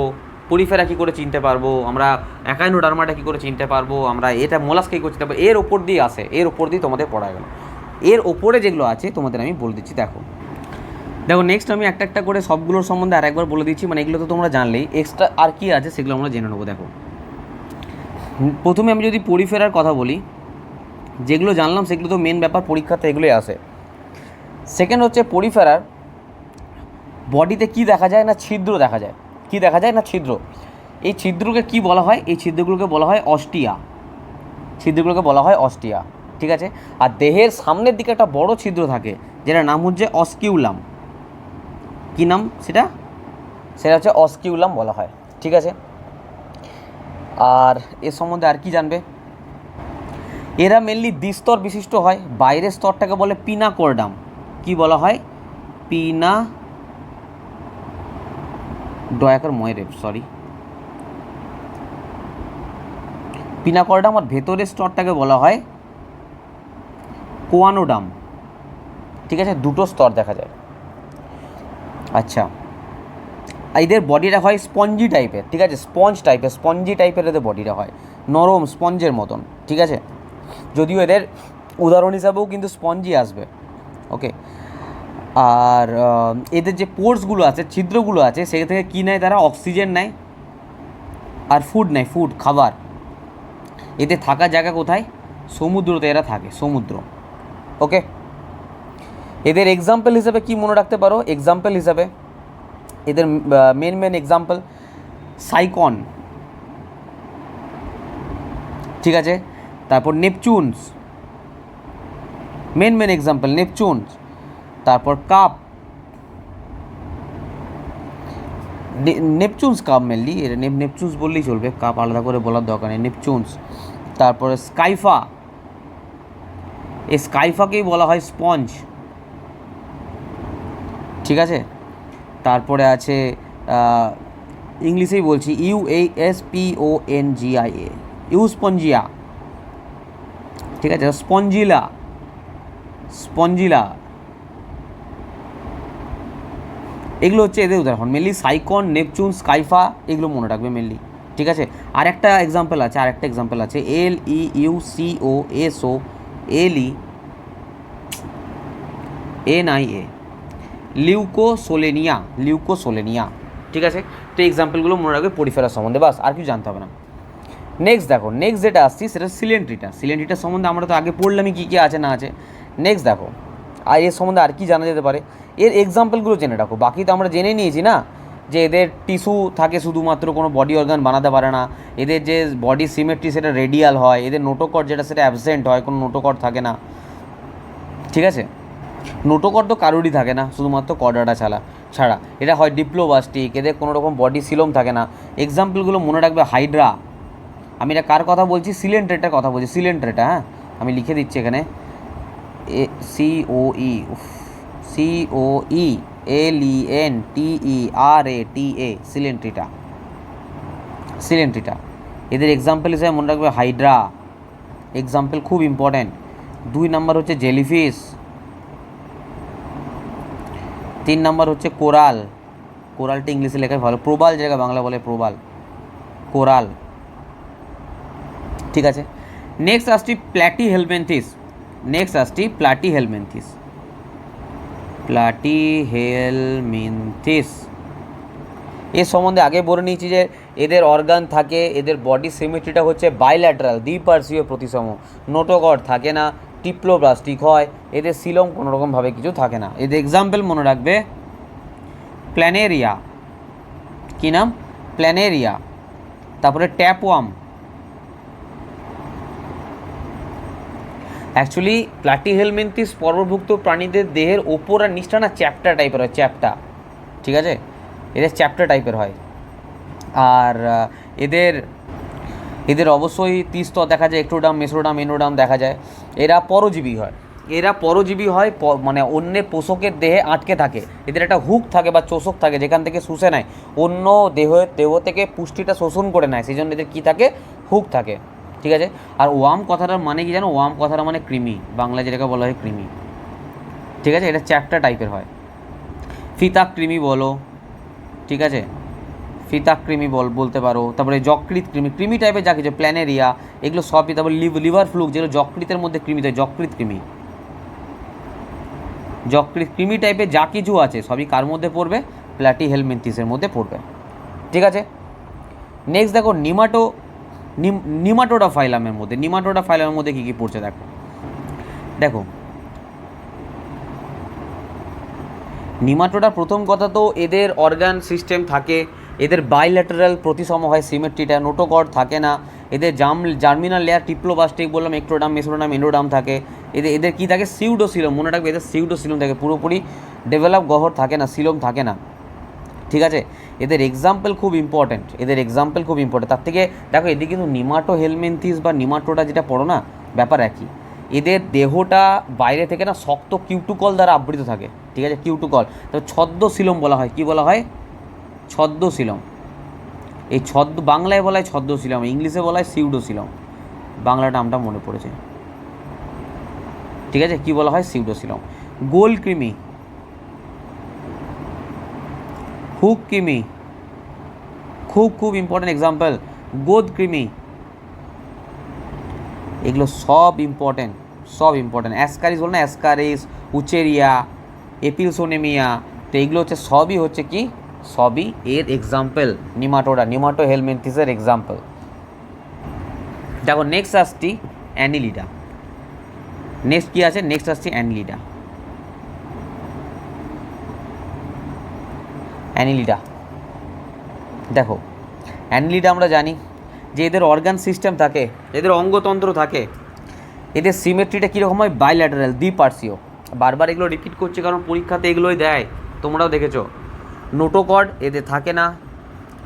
Speaker 2: পরিফেরা কী করে চিনতে পারবো, আমরা একাইনোডার্মাটা কী করে চিনতে পারবো, আমরা এটা মোলাস্কা কী করে চিনতে পারবো, এর ওপর দিয়ে আসে, এর ওপর দিয়ে তোমাদের পড়া গেল। এর ওপরে যেগুলো আছে তোমাদের আমি বলে দিচ্ছি। দেখো নেক্সট আমি একটা একটা করে সবগুলোর সম্বন্ধে আর একবার বলে দিচ্ছি, মানে এগুলো তো তোমরা জানলেই, এক্সট্রা আর কি আছে সেগুলো আমরা জেনে নেবো। দেখো প্রথমে আমি যদি পরিফেরার কথা বলি, যেগুলো জানলাম সেগুলো তো মেন ব্যাপার, পরীক্ষাতে এগুলোই আসে। সেকেন্ড হচ্ছে পরিফেরার বডিতে কি দেখা যায় না ছিদ্র দেখা যায়, কি দেখা যায় না ছিদ্র। এই ছিদ্রকে কি বলা হয়, এই ছিদ্রগুলোকে বলা হয় অস্টিয়া, ছিদ্রগুলোকে বলা হয় অস্টিয়া, ঠিক আছে। আর দেহের সামনের দিকে একটা বড় ছিদ্র থাকে যেটার নাম হচ্ছে অস্কিউলাম। কী নাম সেটা, সেটা হচ্ছে অস্কিউলাম বলা হয়, ঠিক আছে। আর এর সম্বন্ধে আর কি জানবে, এরা মেনলি দ্বিস্তর বিশিষ্ট হয়। বাইরের স্তরটাকে বলে পিনাকোর্ডাম, কি বলা হয়, পিনা ডয়াকার ময়রেপ, সরি, পিনাকোর্ডাম। আর ভেতরের স্তরটাকে বলা হয় কোয়ানোডাম, ঠিক আছে। দুটো স্তর দেখা যায়। আচ্ছা, এদের বডিটা হয় স্পঞ্জি টাইপের, ঠিক আছে, স্পঞ্জ টাইপের, স্পঞ্জি টাইপের এদের বডিটা হয়, নরম স্পঞ্জের মতন, ঠিক আছে। যদিও এদের উদাহরণ হিসাবেও কিন্তু স্পঞ্জি আসবে, ওকে। আর এদের যে পোর্সগুলো আছে, ছিদ্রগুলো আছে, সেখান থেকে কী নেয় তারা, অক্সিজেন নেয় আর ফুড নেয়, ফুড খাবার। এদের থাকার জায়গা কোথায়, সমুদ্রতে এরা থাকে, সমুদ্র, ওকে। এদের এক্সাম্পল হিসাবে কি মনে রাখতে পারো, এক্সাম্পল হিসাবে এদের মেন এক্সাম্পল সাইকন, ঠিক আছে। তারপর নেপচুনস, মেন এক্সাম্পল নেপচুনস। তারপর কাপ, নেপচুনস কাপ মেনলি, এটা নেপচুনস বললেই চলবে, কাপ আলাদা করে বলার দরকার নেই, নেপচুনস। তারপরে স্কাইফা, এই স্কাইফাকেই বলা হয় স্পঞ্জ, ঠিক আছে। তারপরে আছে ইংলিশেই বলছি, UASPONGIA, ইউস্পঞ্জিয়া, ঠিক আছে। স্পঞ্জিলা, স্পঞ্জিলা, এগুলো হচ্ছে এদের উদাহরণ মেনলি, সাইকন, নেপচুন, স্কাইফা, এগুলো মনে রাখবে মেনলি, ঠিক আছে। আরেকটা এক্সাম্পল আছে, LEUCOSOLENIA, লিউকোসোলেনিয়া, লিউকোসোলেনিয়া, ঠিক আছে। তো এই এক্সাম্পলগুলো মনে রাখবে পরিফেরার সম্বন্ধে, বাস আর কিছু জানতে হবে না। নেক্সট দেখো, নেক্সট যেটা আসছি সেটা সিলেন্ট্রিটা, সিলেন্ট্রিটার সম্বন্ধে আমরা তো আগে পড়লামই কী কী আছে না আছে। নেক্সট দেখো, আর এর সম্বন্ধে আর কি জানা যেতে পারে, এর এক্সাম্পলগুলো জেনে রাখো। বাকি তো আমরা জেনে নিয়েছি না, যে এদের টিস্যু থাকে শুধুমাত্র, কোনো বডি অর্গান বানাতে পারে না, এদের যে বডি সিমেট্রি সেটা রেডিয়াল হয়, এদের নোটোকট যেটা সেটা অ্যাবসেন্ট হয়, কোনো নোটোকট থাকে না, ঠিক আছে। নোটোকট তো কারোরই থাকে না, শুধুমাত্র কর্ডাটা ছাড়া এটা হয় ডিপ্লোবাস্টিক, এদের কোনো রকম বডি সিলোম থাকে না। এক্সাম্পলগুলো মনে রাখবে, হাইড্রা, আমি এটা কার কথা বলছি, সিলেন্ট্রেটার কথা বলছি, সিলেন্ট্রেটা, হ্যাঁ আমি লিখে দিচ্ছি এখানে, COELENTERATA, সিলেন্ট্রিটা, সিলেন্ট্রিটা। এদের এক্সাম্পল হিসেবে মনে রাখবে হাইড্রা, এক্সাম্পল খুব ইম্পর্ট্যান্ট। 2 নাম্বার হচ্ছে জেলিফিশ, 3 নাম্বার হচ্ছে কোরাল, কোরালটা ইংলিশে লেখায় ভালো, প্রবাল যেটা বাংলা বলে প্রবাল, কোরাল, ঠিক আছে। নেক্সট আসছি প্ল্যাটিহেলমিনথিস, নেক্সট আসছি প্ল্যাটিহেলমিনথিস। প্লাটিহেলমিনথিস। এর সম্বন্ধে আগে বলে নিয়েছি যে এদের অর্গান থাকে, এদের বডি সিমেট্রিটা হচ্ছে বাইল্যাটারাল, দ্বিপার্শ্বীয় প্রতিসম, নোটোকর্ড থাকে না, টিপ্লোব্লাস্টিক হয়, এদের সিলম কোনোরকমভাবে কিছু থাকে না। এদের এক্সাম্পল মনে রাখবে, প্ল্যানেরিয়া, কী নাম, প্ল্যানেরিয়া, তারপরে ট্যাপওয়ার্ম। অ্যাকচুয়ালি প্লাটিহেলমিনথিস পর্বভুক্ত প্রাণীদের দেহের ওপর আর নিচটা না চ্যাপ্টা টাইপের হয়, চ্যাপ্টা, ঠিক আছে, এদের চ্যাপ্টা টাইপের হয়। আর এদের এদের অবশ্যই ত্রিস্তর দেখা যায়, এক্টোডার্ম, মেসোডার্ম, এন্ডোডার্ম দেখা যায়। এরা পরজীবী হয়, মানে অন্যের পোষকের দেহে আটকে থাকে, এদের একটা হুক থাকে বা চোষক থাকে যেখান থেকে শুষে নেয়, অন্য দেহ থেকে পুষ্টিটা শোষণ করে নেয়, সেই জন্য এদের কী থাকে, হুক থাকে, ঠিক আছে। আর ওয়ার্ম কথাটার মানে কি জানো, ওয়ার্ম কথাটা মানে কৃমি, বাংলায় যেটাকে বলা হয় কৃমি, ঠিক আছে। এটা চ্যাপ্টা টাইপের হয়, ফিতাক কৃমি বলো, ঠিক আছে, ফিতাক কৃমি বলতে পারো। তারপরে যকৃৎ কৃমি, কৃমি টাইপের যা কিছু, প্ল্যানেরিয়া, এগুলো সবই। তারপরে লিভার ফ্লুক, যেগুলো যকৃতের মধ্যে কৃমি হয়, যকৃৎ কৃমি টাইপের যা কিছু আছে সবই কার মধ্যে পড়বে, প্লাটিহেলমিনথিসের মধ্যে পড়বে, ঠিক আছে। নেক্সট দেখো নিমাটোডা ফাইলামের মধ্যে কী কী পড়ছে দেখো। নিমাটোডা, প্রথম কথা তো এদের অর্গান সিস্টেম থাকে, এদের বাইল্যাটারাল প্রতিসম হয় সিমেট্রিটা, নোটোকর্ড থাকে না, এদের জার্মিনাল লেয়ার টিপ্লোব্লাস্টিক বললাম, এক্টোডার্ম, মেসোডার্ম, এন্ডোডার্ম থাকে। এদের কী থাকে, সিউডোসিলম, মনে রাখবে এদের সিউডোসিলম থাকে, পুরোপুরি ডেভেলপ গহ্বর থাকে না, সিলম থাকে না, ঠিক আছে। এদের এক্সাম্পল খুব ইম্পর্ট্যান্ট, তার থেকে দেখো এদের কিন্তু নিমাটোহেলমিনথিস বা নিমাটোডা যেটা পড়ো না, ব্যাপার একই। এদের দেহটা বাইরে থেকে না শক্ত কিউটুকল দ্বারা আবৃত থাকে, ঠিক আছে, কিউটুকল। তবে ছদ্মশিলম বলা হয়, কি বলা হয়, ছদ্মশিলম। এই বাংলায় বলা হয় ছদ্মশিলম, ইংলিশে বলা হয় সিউডোসিলম, বাংলা নামটা মনে পড়েছে, ঠিক আছে, কি বলা হয়, সিউডোসিলম। গোল কৃমি, হুক কৃমি, খুব ইম্পর্টেন্ট এক্সাম্পল, গোদ কৃমি, এগুলো সব ইম্পর্টেন্ট। অ্যাসকারিস বল না, অ্যাসকারিস, উচেরিয়া, এপিলসোনেমিয়া, তো এগুলো সবই হচ্ছে কি, সবই এর এক্সাম্পল, নিমাটোহেলমিনথিসের এক্সাম্পল। দেখো নেক্সট আসছি অ্যানিলিডা। নেক্সট কি আছে, অ্যানিলিডা। দেখো অ্যানিলিডা আমরা জানি যে এদের অর্গান সিস্টেম থাকে, এদের অঙ্গতন্ত্র থাকে, এদের সিমেট্রিটা কীরকম হয়, বাইল্যাটারাল, দ্বিপার্শ্বীয়। বারবার এগুলো রিপিট করছে কারণ পরীক্ষাতে এগুলোই দেয়, তোমরাও দেখেছো। নোটোকর্ড এদের থাকে না,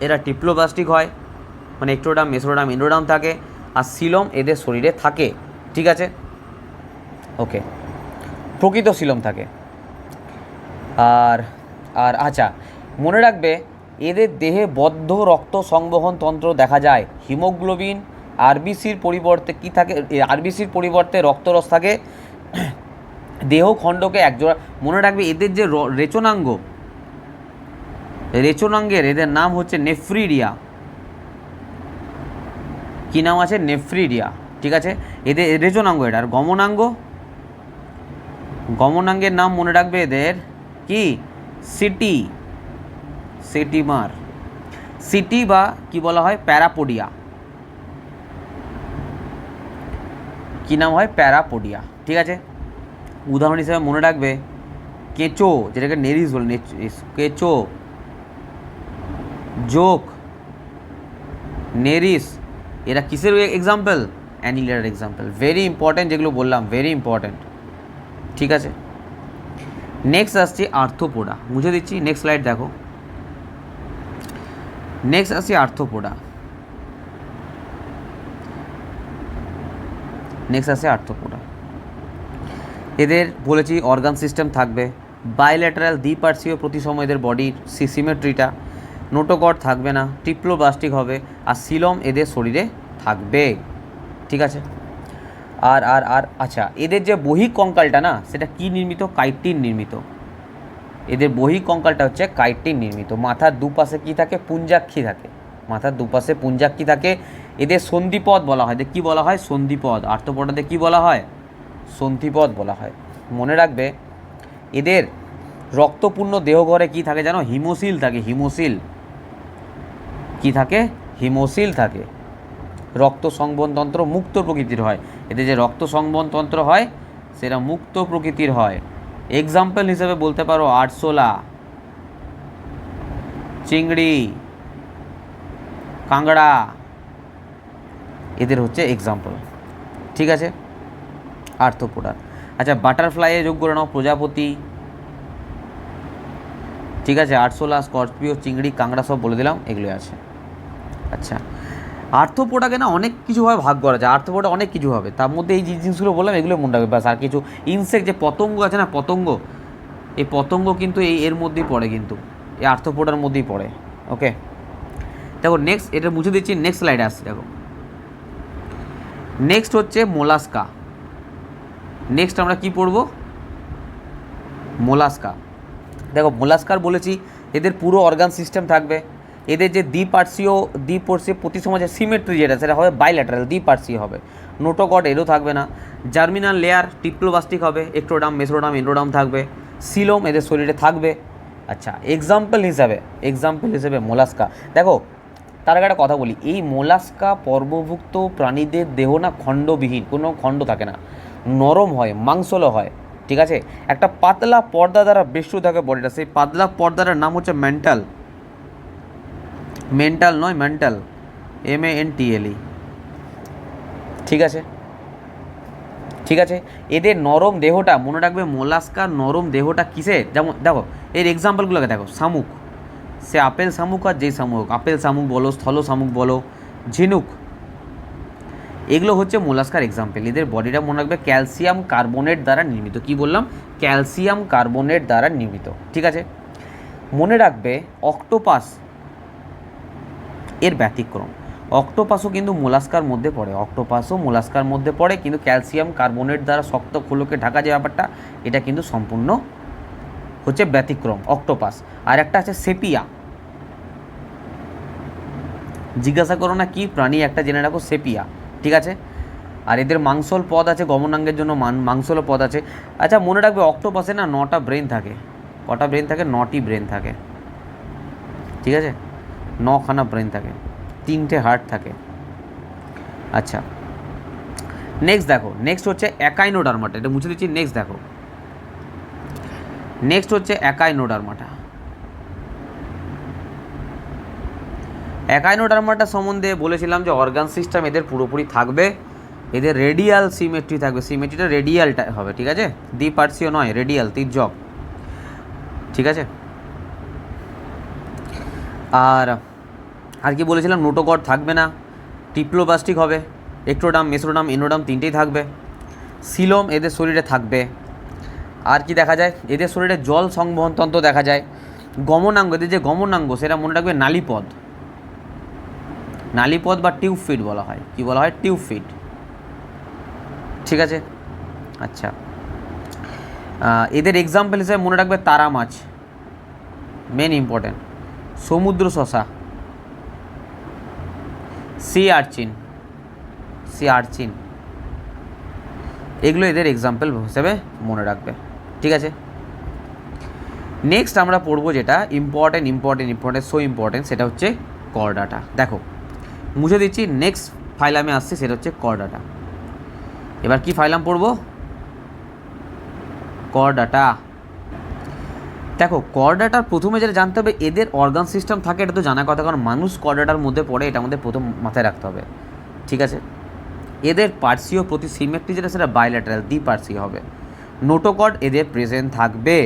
Speaker 2: এরা টিপ্লোব্লাস্টিক হয়, মানে এক্টোডার্ম, মেসোডার্ম, এন্ডোডার্ম থাকে, আর সিলম এদের শরীরে থাকে, ঠিক আছে, ওকে, প্রকৃত সিলম থাকে। আর আর আচ্ছা, মনে রাখবে এদের দেহে বদ্ধ রক্ত সংবহন তন্ত্র দেখা যায়, হিমোগ্লোবিন, আরবিসির পরিবর্তে কি থাকে, আরবিসির পরিবর্তে রক্তরস থাকে, দেহ খণ্ডকে একজোড়া। মনে রাখবে এদের যে রেচনাঙ্গের এদের নাম হচ্ছে নেফ্রিডিয়া, কি নাম আছে, নেফ্রিডিয়া, ঠিক আছে। এদের রেচনাঙ্গ এটা। আর গমনাঙ্গের নাম মনে রাখবে এদের কি, সিটি বা কি বলা হয়, প্যারাপোডিয়া, কি নাম হয়, প্যারাপোডিয়া, ঠিক আছে। উদাহরণ হিসেবে মনে রাখবে কেঁচো, যেটাকে নেরিস বলে, কেঁচো, জোক, নেরিস, এরা কিসের এক্সাম্পল, অ্যানিলিডার এক্সাম্পল। ভেরি ইম্পর্ট্যান্ট, যেগুলো বললাম ভেরি ইম্পর্ট্যান্ট, ঠিক আছে। নেক্সট আসছে আর্থ্রোপোডা, মুছে দিচ্ছি, নেক্সট স্লাইড দেখো। নেক্সট আসছে আর্থ্রোপোডা। এদের বলেছি অর্গান সিস্টেম থাকবে, বাইল্যাটারাল, দ্বিপার্শ্বীয় প্রতিসম এদের বডির সিমেট্রিটা, নোটোকর্ড থাকবে না, টিপ্লোব্লাস্টিক হবে, আর সিলম এদের শরীরে থাকবে, ঠিক আছে। আর আর আর আচ্ছা, এদের যে বহিঃকঙ্কালটা না, সেটা কি নির্মিত, কাইটিন নির্মিত। এদের বহিঃকঙ্কালটা হচ্ছে কাইটিন নির্মিত। মাথার দুপাশে কি থাকে, পুঞ্জাক্ষী থাকে। এদের সন্ধিপদ বলা হয়, এদের কী বলা হয়, সন্ধিপদ। আর্থ্রোপোডাদের কী বলা হয়, সন্ধিপদ বলা হয়। মনে রাখবে এদের রক্তপূর্ণ দেহঘরে কি থাকে জানো? হিমোসিল থাকে, হিমোসিল। কি থাকে? হিমোসিল থাকে। রক্ত সংবহনতন্ত্র মুক্ত প্রকৃতির হয়, এতে যে রক্ত সংবহনতন্ত্র হয় সেটা মুক্ত প্রকৃতির হয়। এক্সাম্পল হিসেবে বলতে পারো আরশোলা, চিংড়ি, কাঁকড়া, এদের হচ্ছে এক্সাম্পল। ঠিক আছে, আর্থ্রোপোডা। আচ্ছা, বাটারফ্লাইয়ে যোগ করে নাও প্রজাপতি। ঠিক আছে, আরশোলা, স্করপিও, চিংড়ি, কাঁকড়া সব বলে দিলাম, এগুলো আছে। আচ্ছা, আর্থ্রোপোডাকে না অনেক কিছুভাবে ভাগ করা যায়, আর্থ্রোপোডা অনেক কিছু হবে, তার মধ্যে এই যে জিনিসগুলো বললাম এগুলো মনে রাখবে ব্যাস। আর কিছু ইনসেক্ট যে পতঙ্গ আছে না, পতঙ্গ, এই পতঙ্গ কিন্তু এর মধ্যেই পড়ে, কিন্তু এই আর্থ্রোপোডার মধ্যেই পড়ে। ওকে, দেখো নেক্সট, এটা মুছে দিচ্ছি, নেক্সট স্লাইডে আসছি। দেখো নেক্সট হচ্ছে মোলাস্কা। নেক্সট আমরা কি পড়ব? মোলাস্কা। দেখো মোলাস্কার বলেছি এদের পুরো অর্গান সিস্টেম থাকবে, এদের যে দ্বিপার্শ্বীয় প্রতিসমাজের সিমেট্রি যেটা সেটা হবে বাইল্যাটারাল, দ্বিপার্শ্বীয় হবে। নোটোকট এরও থাকবে না। জার্মিনাল লেয়ার টিপ্লোবাস্টিক হবে, এক্টোডাম, মেসোডাম, এন্ডোডাম থাকবে। সিলোম এদের শরীরে থাকবে। আচ্ছা, এক্সাম্পল হিসেবে মোলাস্কা। দেখো তার আগে একটা কথা বলি, এই মোলাস্কা পর্বভুক্ত প্রাণীদের দেহ না খণ্ডবিহীন, কোনো খণ্ড থাকে না, নরম হয়, মাংসলো হয়। ঠিক আছে, একটা পাতলা পর্দা দ্বারা বেষ্টু থাকে বডিটা, সেই পাতলা পর্দাটার নাম হচ্ছে মেন্টাল। মেন্টাল নয়, মেন্টাল, MANTLE। ঠিক আছে, ঠিক আছে। এদের নরম দেহটা মনে রাখবে, মোলাস্কার নরম দেহটা কিসে, যেমন দেখো এর এক্সাম্পলগুলোকে দেখো, শামুক, সে আপেল শামুক আর যেই শামুক, আপেল শামুক বলো, স্থল শামুক বলো, ঝিনুক, এগুলো হচ্ছে মোলাস্কার এক্সাম্পল। এদের বডিটা মনে রাখবে ক্যালসিয়াম কার্বনেট দ্বারা নির্মিত। কি বললাম? ক্যালসিয়াম কার্বনেট দ্বারা নির্মিত। ঠিক আছে, মনে রাখবে অক্টোপাস এর ব্যতিক্রম। অক্টোপাসও কিন্তু মোলাস্কার মধ্যে পড়ে, অক্টোপাসও মোলাস্কার মধ্যে পড়ে, কিন্তু ক্যালসিয়াম কার্বনেট দ্বারা শক্ত খোলকে ঢাকা যে ব্যাপারটা, এটা কিন্তু সম্পূর্ণ হচ্ছে ব্যতিক্রম অক্টোপাস। আর একটা আছে সেপিয়া। জিজ্ঞাসা করো না কি প্রাণী, একটা জেনে রাখো, সেপিয়া। ঠিক আছে, আর এদের মাংসল পদ আছে, গমনাঙ্গের জন্য মাংসল পদ আছে। আচ্ছা, মনে রাখবে অক্টোপাসে না 9টা ব্রেন থাকে। কটা ব্রেন থাকে? 9টি ব্রেন থাকে। ঠিক আছে, 9খানা ব্রেন থাকে, 3টে হার্ট থাকে। আচ্ছা, নেক্সট দেখো, নেক্সট হচ্ছে অ্যাকাইনোডার্মাটা। এটা মুছে দিচ্ছি। নেক্সট দেখো, নেক্সট হচ্ছে অ্যাকাইনোডার্মাটা। অ্যাকাইনোডার্মাটা সম্বন্ধে বলেছিলাম যে অর্গান সিস্টেম এদের পুরোপুরি থাকবে, এদের রেডিয়াল সিমেট্রি থাকবে, সিমেট্রিটা রেডিয়ালটা হবে। ঠিক আছে, দ্বিপার্শ্বীয় নয়, রেডিয়াল, তির্যক। ঠিক আছে, আর কি বলেছিলাম, নোটোকট থাকবে না, টিপ্লোবাস্টিক হবে, এক্টোডাম, মেসোডাম, এন্ডোডাম তিনটেই থাকবে। সিলোম এদের শরীরে থাকবে। আর কি দেখা যায়? এদের শরীরে জল সংবহনতন্ত্র দেখা যায়। গমনাঙ্গ, এদের যে গমনাঙ্গ সেটা মনে রাখবে নালীপদ, নালীপদ বা টিউব ফিট বলা হয়। কি বলা হয়? Tube fit. ঠিক আছে, আচ্ছা, এদের এক্সাম্পল হিসেবে মনে রাখবে তারা মাছ, মেন ইম্পর্টেন্ট, সমুদ্র শসা, সি আর্চিন, এগুলো এদের এক্সাম্পল হিসেবে মনে রাখবে। ঠিক আছে, নেক্সট আমরা পড়বো যেটা ইম্পর্টেন্ট, সো ইম্পর্টেন্ট, সেটা হচ্ছে কর্ডাটা। দেখো মুছে দিচ্ছি, নেক্সট ফাইলামে আসছে, সেটা হচ্ছে কর্ডাটা। এবার কি ফাইলাম পড়বো? কর্ডাটা। দেখো কর্ডাটার প্রথমে যেটা জানতে হবে, এদের অর্গান সিস্টেম থাকে, এটা তো জানা কথা, কারণ মানুষ কর্ডাটার মধ্যে পড়ে, এটা আমাদের প্রথম মাথায় রাখতে হবে। ঠিক আছে, এদের পার্শ্বীয় প্রতি সিমেট্রি যেটা সেটা বাইল্যাটারাল, দ্বিপার্শ্বীয় হবে। নোটোকট এদের প্রেজেন্ট থাকবে।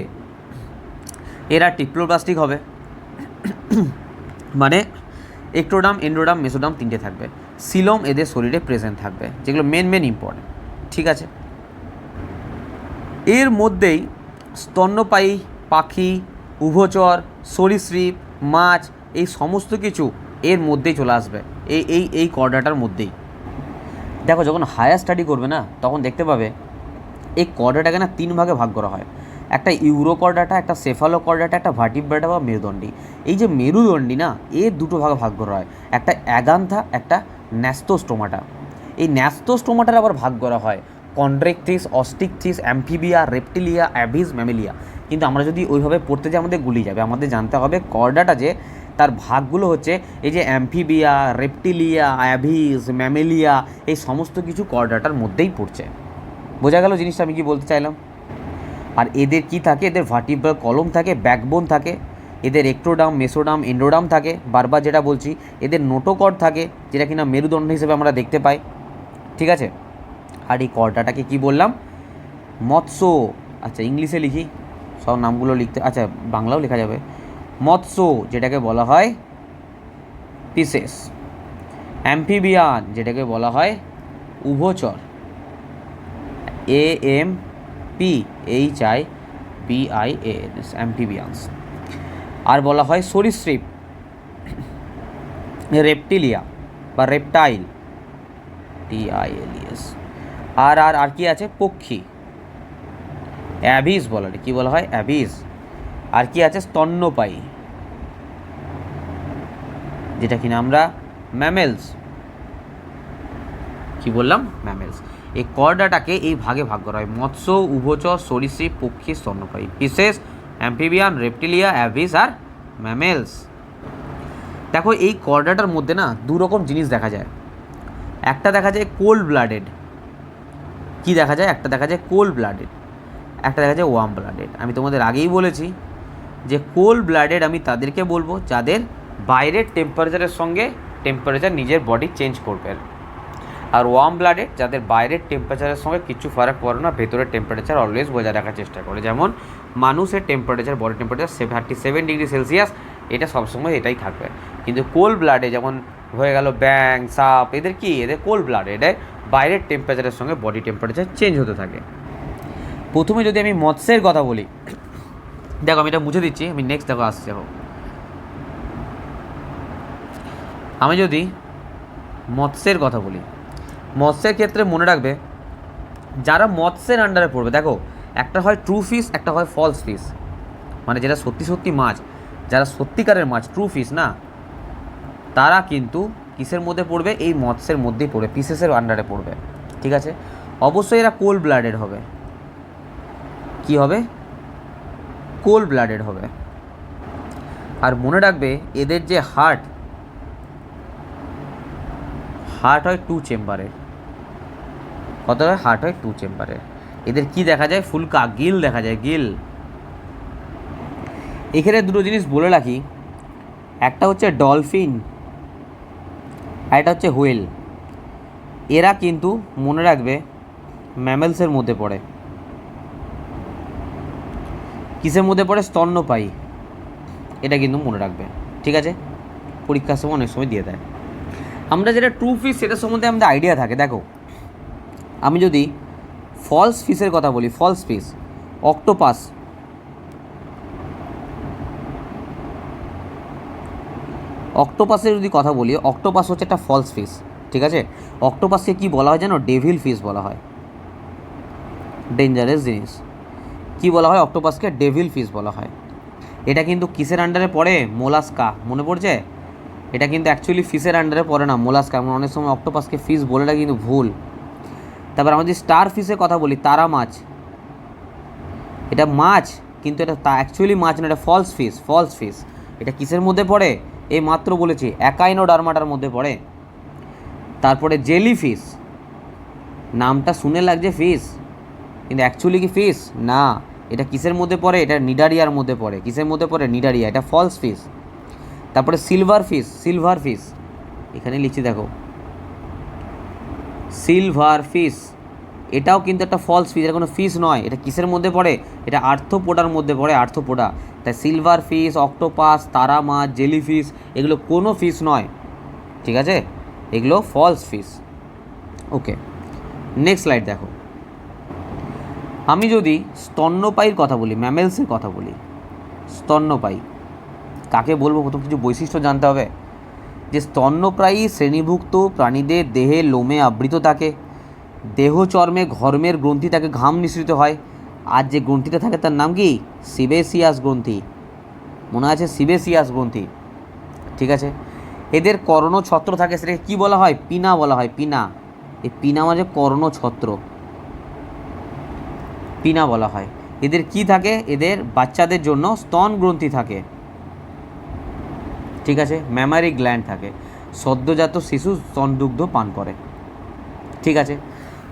Speaker 2: এরা টিপ্লোপ্লাস্টিক হবে, মানে এক্টোডাম, এন্ডোডাম, মেসোডাম তিনটে থাকবে। সিলোম এদের শরীরে প্রেজেন্ট থাকবে, যেগুলো মেন ইম্পর্টেন্ট। ঠিক আছে, এর মধ্যেই স্তন্যপায়ী পাখি, উভচর, সরীসৃপ, মাছ, এই সমস্ত কিছু এর মধ্যেই চলে আসবে, এই কর্ডাটার মধ্যেই। দেখো যখন হায়ার স্টাডি করবে না, তখন দেখতে পাবে এই কর্ডাটাকে না 3 ভাগে ভাগ করা হয়। একটা ইউরোকর্ডাটা, একটা সেফালোকর্ডাটা, একটা ভার্টিব্রেটা বা মেরুদণ্ডী। এই যে মেরুদণ্ডী না, এর 2 ভাগে ভাগ করা হয়, একটা অ্যাগান্থা, একটা ন্যাস্তোস্টোমাটা। এই ন্যাস্তোস্টোমাটার আবার ভাগ করা হয় কন্ড্রেকথিস, অস্টিকথিস, অ্যাম্ফিবিয়া, রেপটিলিয়া, অ্যাভিস, ম্যামিলিয়া। কিন্তু আমরা যদি ওইভাবে পড়তে যাই আমাদের গুলিয়ে যাবে। আমাদের জানতে হবে কর্ডাটা যে তার ভাগগুলো হচ্ছে এই যে অ্যাম্ফিবিয়া, রেপটিলিয়া, অ্যাভিস, ম্যামেলিয়া, এই সমস্ত কিছু কর্ডাটার মধ্যেই পড়ছে। বোঝা গেল জিনিসটা আমি কি বলতে চাইলাম? আর এদের কি থাকে, এদের ভার্টিব্রাল কলম থাকে, ব্যাকবোন থাকে, এদের এক্টোডাম, মেসোডাম, এন্ডোডাম থাকে, বারবার যেটা বলছি, এদের নোটোকর্ড থাকে যেটা কিনা মেরুদণ্ড হিসেবে আমরা দেখতে পাই, ঠিক আছে। আর এই কর্ডাটাকে কি বললাম? মৎস্য। আচ্ছা ইংলিশে লিখি, সব নামগুলো লিখতে, আচ্ছা বাংলাও লেখা যাবে। মৎস্য যেটাকে বলা হয় পিসেস, অ্যাম্ফিবিয়ান যেটাকে বলা হয় উভচর, AMPHIBIANS, অ্যাম্ফিবিয়ান্স। আর বলা হয় সরীসৃপ, রেপটিলিয়া বা রেপটাইল, TILES। আর আর আর কি আছে? পক্ষী, অ্যাভিস বলা হয়, কী বলা হয়? অ্যাভিস। আর কি আছে? স্তন্যপায়ী, যেটা কিনা আমরা ম্যামেলস, কি বললাম? ম্যামেলস। এই কর্ডাটাকে এই ভাগে ভাগ করা হয়: মৎস্য, উভচর, সরীসৃপ, পক্ষী, স্তন্যপায়ী, পিসেস, অ্যাম্ফিবিয়ান, রেপটিলিয়া, অ্যাভিস আর ম্যামেলস। দেখো এই কর্ডাটার মধ্যে না দু রকম জিনিস দেখা যায়। একটা দেখা যায় কোল্ড ব্লাডেড, কি দেখা যায়? একটা দেখা যায় কোল্ড ব্লাডেড, একটা দেখা যায় ওয়ার্ম ব্লাডেড। আমি তোমাদের আগেই বলেছি যে কোল্ড ব্লাডেড আমি তাদেরকে বলবো যাদের বাইরের টেম্পারেচারের সঙ্গে টেম্পারেচার নিজের বডি চেঞ্জ করবে, আর ওয়ার্ম ব্লাডেড যাদের বাইরের টেম্পারেচারের সঙ্গে কিছু ফারাক পড়ে না, ভেতরের টেম্পারেচার অলওয়েজ বজায় রাখার চেষ্টা করে। যেমন মানুষের temperature, body temperature 37 degree Celsius, এটা সবসময় এটাই থাকবে। কিন্তু কোল্ড ব্লাডে যেমন হয়ে গেল ব্যাং, সাপ, এদের কি, এদের কোল্ড ব্লাডে, এদের বাইরের টেম্পারেচারের সঙ্গে বডি টেম্পারেচার চেঞ্জ হতে থাকে। প্রথমে যদি আমি মৎস্যের কথা বলি, দেখো আমি এটা মুছে দিচ্ছি, আমি নেক্সট দেখো আসছে। আমি যদি মৎস্যের কথা বলি, মৎস্যের ক্ষেত্রে মনে রাখবে যারা মৎস্যের আন্ডারে পড়বে, দেখো একটা হয় ট্রু ফিশ, একটা হয় ফলস ফিশ, মানে যেটা সত্যি সত্যি মাছ, যারা সত্যিকারের মাছ, ট্রু ফিশ না, তারা কিন্তু কিসের মধ্যে পড়বে? এই মৎস্যের মধ্যেই পড়বে, পিসেসের আন্ডারে পড়বে, ঠিক আছে। অবশ্যই এরা কোল্ড ব্লাডেড হবে। কি হবে? কোল্ড ব্লাডেড হবে। আর মনে রাখবে এদের যে হার্ট হয় 2 চেম্বারের। কত হয়? হার্ট হয় 2 চেম্বারের। এদের কি দেখা যায়? ফুলকা, গিল দেখা যায়, গিল। এখানে দুটো জিনিস বলে রাখি, একটা হচ্ছে ডলফিন আর একটা হচ্ছে হুইল। এরা কিন্তু মনে রাখবে ম্যামেলসের মধ্যে পড়ে। কিসের মধ্যে পড়ে? স্তন্যপায়ী। এটা কিন্তু মনে রাখবে, ঠিক আছে, পরীক্ষার সময় অনেক সময় দিয়ে দেয়। আমরা যেটা ট্রু ফিশ সেটার সম্বন্ধে আমাদের আইডিয়া থাকে। দেখো আমি যদি ফলস ফিশের কথা বলি, ফলস ফিশ, অক্টোপাস, অক্টোপাসের যদি কথা বলি, অক্টোপাস হচ্ছে একটা ফলস ফিশ, ঠিক আছে। অক্টোপাসকে কি বলা হয় জানো? ডেভিল ফিশ বলা হয়, ডেঞ্জারাস জিনিস। কি বলা হয়? অক্টোপাসকে ডেভিল ফিশ বলা হয়। এটা কিন্তু কিসের আন্ডারে পড়ে? মোলাস্কা, মনে পড়ছে? এটা কিন্তু অ্যাকচুয়ালি ফিশের আন্ডারে পড়ে না, মোলাস্কা। আমরা অনেক সময় অক্টোপাসকে ফিশ বলে রাখি, কিন্তু ভুল। তারপর আমরা যদি স্টার ফিশের কথা বলি, তারা মাছ, এটা মাছ কিন্তু এটা অ্যাকচুয়ালি মাছ না, এটা ফলস ফিশ, ফলস ফিশ। এটা কিসের মধ্যে পড়ে? এই মাত্র বলেছি অ্যাকাইনোডার্মাটার মধ্যে পড়ে। তারপরে জেলি ফিশ, নামটা শুনে লাগছে ফিশ, কিন্তু অ্যাকচুয়ালি কি ফিশ না। এটা কিসের মধ্যে পড়ে? এটা নিডারিয়ার মধ্যে পড়ে। কিসের মধ্যে পড়ে? নিডারিয়া, এটা ফলস ফিশ। তারপরে সিলভার ফিশ, সিলভার ফিশ, এখানে লিখছি দেখো, সিলভার ফিশ, এটাও কিন্তু একটা ফলস ফিশ, এটা কোনো ফিশ নয়। এটা কিসের মধ্যে পড়ে? এটা আর্থ্রোপোডার মধ্যে পড়ে, আর্থ্রোপোডা। তাই সিলভার ফিশ, অক্টোপাস, তারা মাছ, জেলি ফিশ, এগুলো কোনো ফিশ নয়, ঠিক আছে, এগুলো ফলস ফিশ। ওকে, নেক্সট স্লাইড দেখো। আমি যদি স্তন্যপায়ীর কথা বলি, ম্যামেলসের কথা বলি, স্তন্যপায়ী কাকে বলবো? প্রথম কিছু বৈশিষ্ট্য জানতে হবে, যে স্তন্যপ্রায়ী শ্রেণীভুক্ত প্রাণীদের দেহে লোমে আবৃত থাকে, দেহ চর্মে ঘর্মের গ্রন্থি থাকে, ঘাম নিঃসৃত হয়। আর যে গ্রন্থিটা থাকে তার নাম কি? সিবেসিয়াস গ্রন্থি, মনে আছে? সিবেসিয়াস গ্রন্থি, ঠিক আছে। এদের কর্ণছত্র থাকে, সেটাকে কী বলা হয়? পিনা বলা হয়, পিনা। এই পিনা মানে কর্ণছত্র, পিনা বলা হয়। এদের কি থাকে, এদের বাচ্চাদের জন্য স্তন গ্রন্থি থাকে, ঠিক আছে, ম্যামারি গ্ল্যান্ড থাকে, সদ্যজাত শিশু স্তনদুগ্ধ পান করে, ঠিক আছে।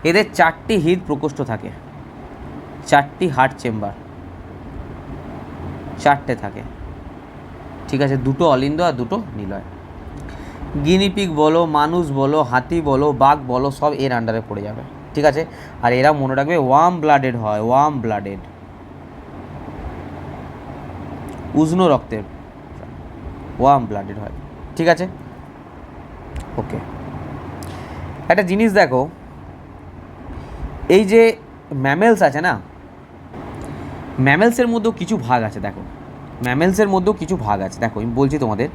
Speaker 2: এদের 4টি হৃদ প্রকোষ্ঠ থাকে, 4টি হার্ট চেম্বার, 4টে থাকে, ঠিক আছে, 2টো অলিন্দ আর 2টো নিলয়। গিনিপিগ বলো, মানুষ বলো, হাতি বলো, বাঘ বলো, সব এর আন্ডারে পড়ে যাবে, ঠিক আছে। আর এরা মনে রাখবে ওয়ার্ম ব্লাডেড হয়, ওয়ার্ম ব্লাডেড, উষ্ণ রক্তের, ওয়ার্ম ব্লাডেড হয়, ঠিক আছে। ওকে, একটা জিনিস দেখো, এই যে ম্যামেলস আছে না, ম্যামেলসের মধ্যেও কিছু ভাগ আছে, দেখো ম্যামেলসের মধ্যেও কিছু ভাগ আছে, দেখো আমি বলছি তোমাদের,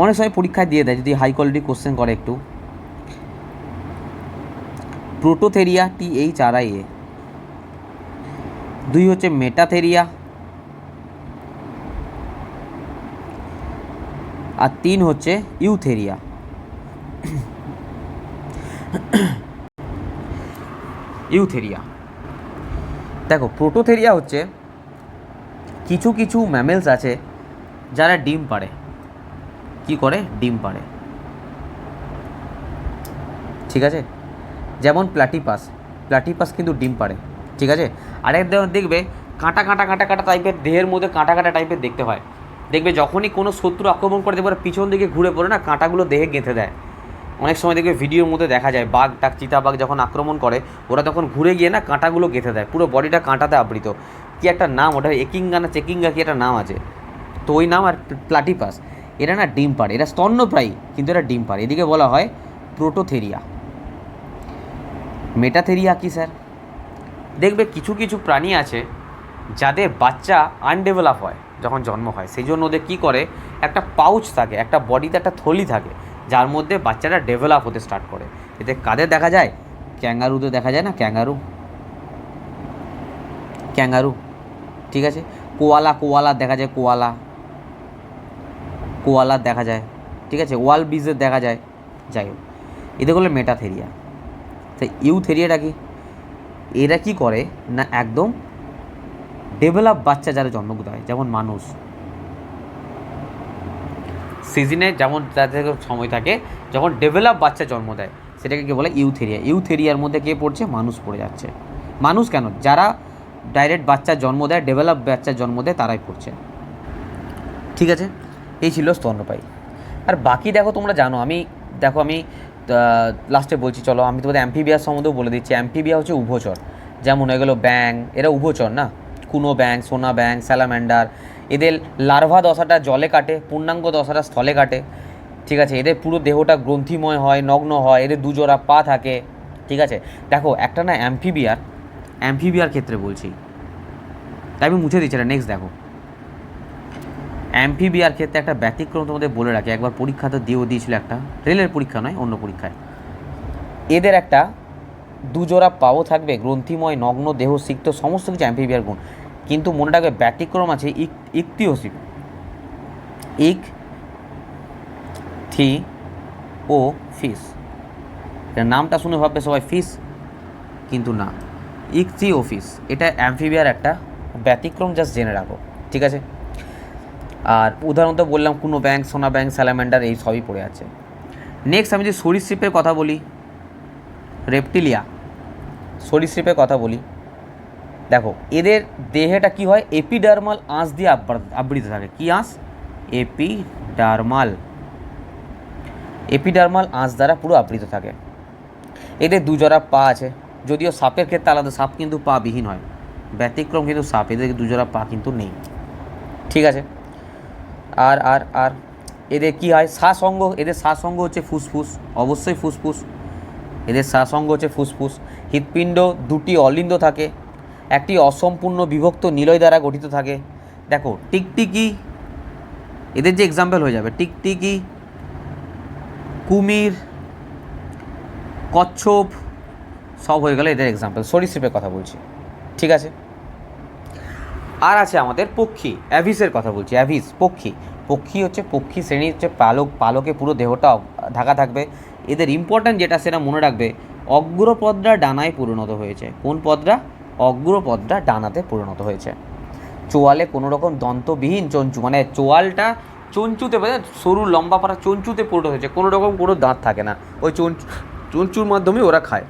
Speaker 2: অনেক সময় পরীক্ষায় দিয়ে দেয় যদি হাই কোয়ালিটি কোশ্চেন করে একটু। প্রোটোথেরিয়া, THRIA, 2 হচ্ছে মেটাথেরিয়া, আর 3 হচ্ছে ইউথেরিয়া। ইউথেরিয়া, দেখো প্রোটোথেরিয়া হচ্ছে কিছু কিছু ম্যামেলস আছে যারা ডিম পাড়ে, কি করে, ডিম পাড়ে, ঠিক আছে, যেমন প্লাটিপাস কিন্তু ডিম পাড়ে, ঠিক আছে। আরেক দেখবে কাঁটা কাঁটা কাঁটা কাঁটা টাইপের, দেহের মধ্যে কাঁটা কাঁটা টাইপের দেখতে হয়, দেখবে যখনই কোনো শত্রু আক্রমণ করে দেখবে পিছন দিকে ঘুরে পড়ে না, কাঁটাগুলো দেহে গেঁথে দেয়। অনেক সময় দেখবে ভিডিওর মধ্যে দেখা যায় বাঘ টাক চিতাবাঘ যখন আক্রমণ করে ওরা তখন ঘুরে গিয়ে না কাঁটাগুলো গেঁথে দেয়, পুরো বডিটা কাঁটাতে আবৃত, কি একটা নাম ওটা, একিঙ্গা না চেকিঙ্গা কি একটা নাম আছে, তো ওই নাম। আর প্লাটিপাস এরা না ডিম পাড়ে, এরা স্তন্যপ্রায়ী কিন্তু এরা ডিম পাড়ে, এদিকে বলা হয় প্রোটোথেরিয়া। মেটাথেরিয়া কি স্যার, দেখবে কিছু কিছু প্রাণী আছে যাদের বাচ্চা আনডেভেলপ হয় যখন জন্ম হয়, সেই জন্য ওদের কী করে, একটা পাউচ থাকে, একটা বডিতে একটা থলি থাকে যার মধ্যে বাচ্চাটা ডেভেলপ হতে স্টার্ট করে। এতে কাদের দেখা যায়, ক্যাঙ্গারুতে দেখা যায় না, ক্যাঙ্গারু, ঠিক আছে, কোয়ালা দেখা যায়, কোয়ালা দেখা যায়, ঠিক আছে, ওয়াল বিজের দেখা যায়, যাই হোক এদের হলো মেটাথেরিয়া। তো ইউথেরিয়াটা কি, এরা কি করে না একদম ডেভেলপ বাচ্চা যারা জন্ম দেয়, যেমন মানুষ, সিজনে যেমন তাদের সময় থাকে যখন ডেভেলপ বাচ্চা জন্ম দেয় সেটাকে কি বলে, ইউথেরিয়া। ইউথেরিয়ার মধ্যে কে পড়ছে, মানুষ পড়ে যাচ্ছে। মানুষ কেন, যারা ডাইরেক্ট বাচ্চা জন্ম দেয়, ডেভেলপ বাচ্চা জন্ম দেয়, তারাই পড়ছে, ঠিক আছে। এই ছিল স্তন্যপায়ী। আর বাকি দেখো তোমরা জানো, আমি লাস্টে বলছি, চলো আমি তোমাদের অ্যাম্ফিবিয়ার সম্বন্ধেও বলে দিচ্ছি। অ্যাম্ফিবিয়া হচ্ছে উভচর, যেমন হয়ে গেলো ব্যাং, এরা উভচর না, কুনো ব্যাং, সোনা ব্যাং, স্যালামেন্ডার, এদের লার্ভা দশাটা জলে কাটে, পূর্ণাঙ্গ দশাটা স্থলে কাটে, ঠিক আছে। এদের পুরো দেহটা গ্রন্থিময় হয়, নগ্ন হয়, এদের 2 জোড়া পা থাকে, ঠিক আছে। দেখো একটা না অ্যাম্ফিবিয়ার ক্ষেত্রে বলছি, তাই আমি মুছে দিচ্ছি, নেক্সট দেখো অ্যাম্ফিবিয়ার ক্ষেত্রে একটা ব্যতিক্রম তোমাদের বলে রাখি, একবার পরীক্ষাতে দিয়েছিল, একটা রেলের পরীক্ষা নয়, অন্য পরীক্ষায়। এদের একটা 2 জোড়া পাও থাকবে, গ্রন্থিময়, নগ্ন দেহ, সিক্ত, সমস্ত কিছু অ্যাম্ফিবিয়ার গুণ, কিন্তু মনে রাখবে ব্যতিক্রম আছে ইকথিওসিস, ইকথিওফিস, এর নামটা শুনে ভাববে সবাই ফিস, কিন্তু না, ইকথিওফিস, এটা অ্যাম্ফিবিয়ার একটা ব্যতিক্রম, জাস্ট জেনে রাখো, ঠিক আছে। আর উদাহরণ তো বললাম, কুনো ব্যাং, সোনা ব্যাং, স্যালামেন্ডার, এই সবই পড়ে আছে। নেক্সট আমি যদি সরীসৃপের কথা বলি, রেপটিলিয়া, সরীসৃপের কথা বলি, দেখো এদের দেহেটা কি হয়, এপিডার্মাল আঁশ দিয়ে আবৃত থাকে, কি আঁশ, এপিডার্মাল আঁশ দ্বারা পুরো আবৃত থাকে। এদের 2 জোড়া পা আছে, যদিও সাপের ক্ষেত্রে আলাদা, সাপ কিন্তু পা বিহীন হয়, ব্যতিক্রম কিন্তু সাপ, এদের 2 জোড়া পা কিন্তু নেই, ঠিক আছে। আর আর আর এদের কী হয়, শ্বাসঅঙ্গ, এদের শ্বাসঅঙ্গ হচ্ছে ফুসফুস, অবশ্যই ফুসফুস, এদের শ্বাসঅঙ্গ হচ্ছে ফুসফুস। হৃৎপিণ্ড 2টি অলিন্দ থাকে, একটি অসম্পূর্ণ বিভক্ত নিলয় দ্বারা গঠিত থাকে। দেখো টিকটিকি, এদের যে এক্সাম্পল হয়ে যাবে, টিকটিকি, কুমির, কচ্ছপ, সব হয়ে গেল এদের এক্সাম্পল, সরীসৃপের কথা বলছি, ঠিক আছে। আর আছে আমাদের পক্ষী, অ্যাভিসের কথা বলছি, অ্যাভিস পক্ষী হচ্ছে পক্ষী শ্রেণী, হচ্ছে পালকে পুরো দেহটা ঢাকা থাকবে। এদের ইম্পর্ট্যান্ট যেটা সেটা মনে রাখবে, অগ্রপদরা ডানায় পরিণত হয়েছে, কোন পদরা, অগ্রপদটা ডানাতে পরিণত হয়েছে। চোয়ালে কোনো রকম দন্তবিহীন চঞ্চু, মানে চোয়ালটা চঞ্চুতে, মানে সরু লম্বা পাড়া চঞ্চুতে পরিণত হয়েছে, কোনো রকম কোনো দাঁত থাকে না, ওই চঞ্চুর মাধ্যমে ওরা খায়।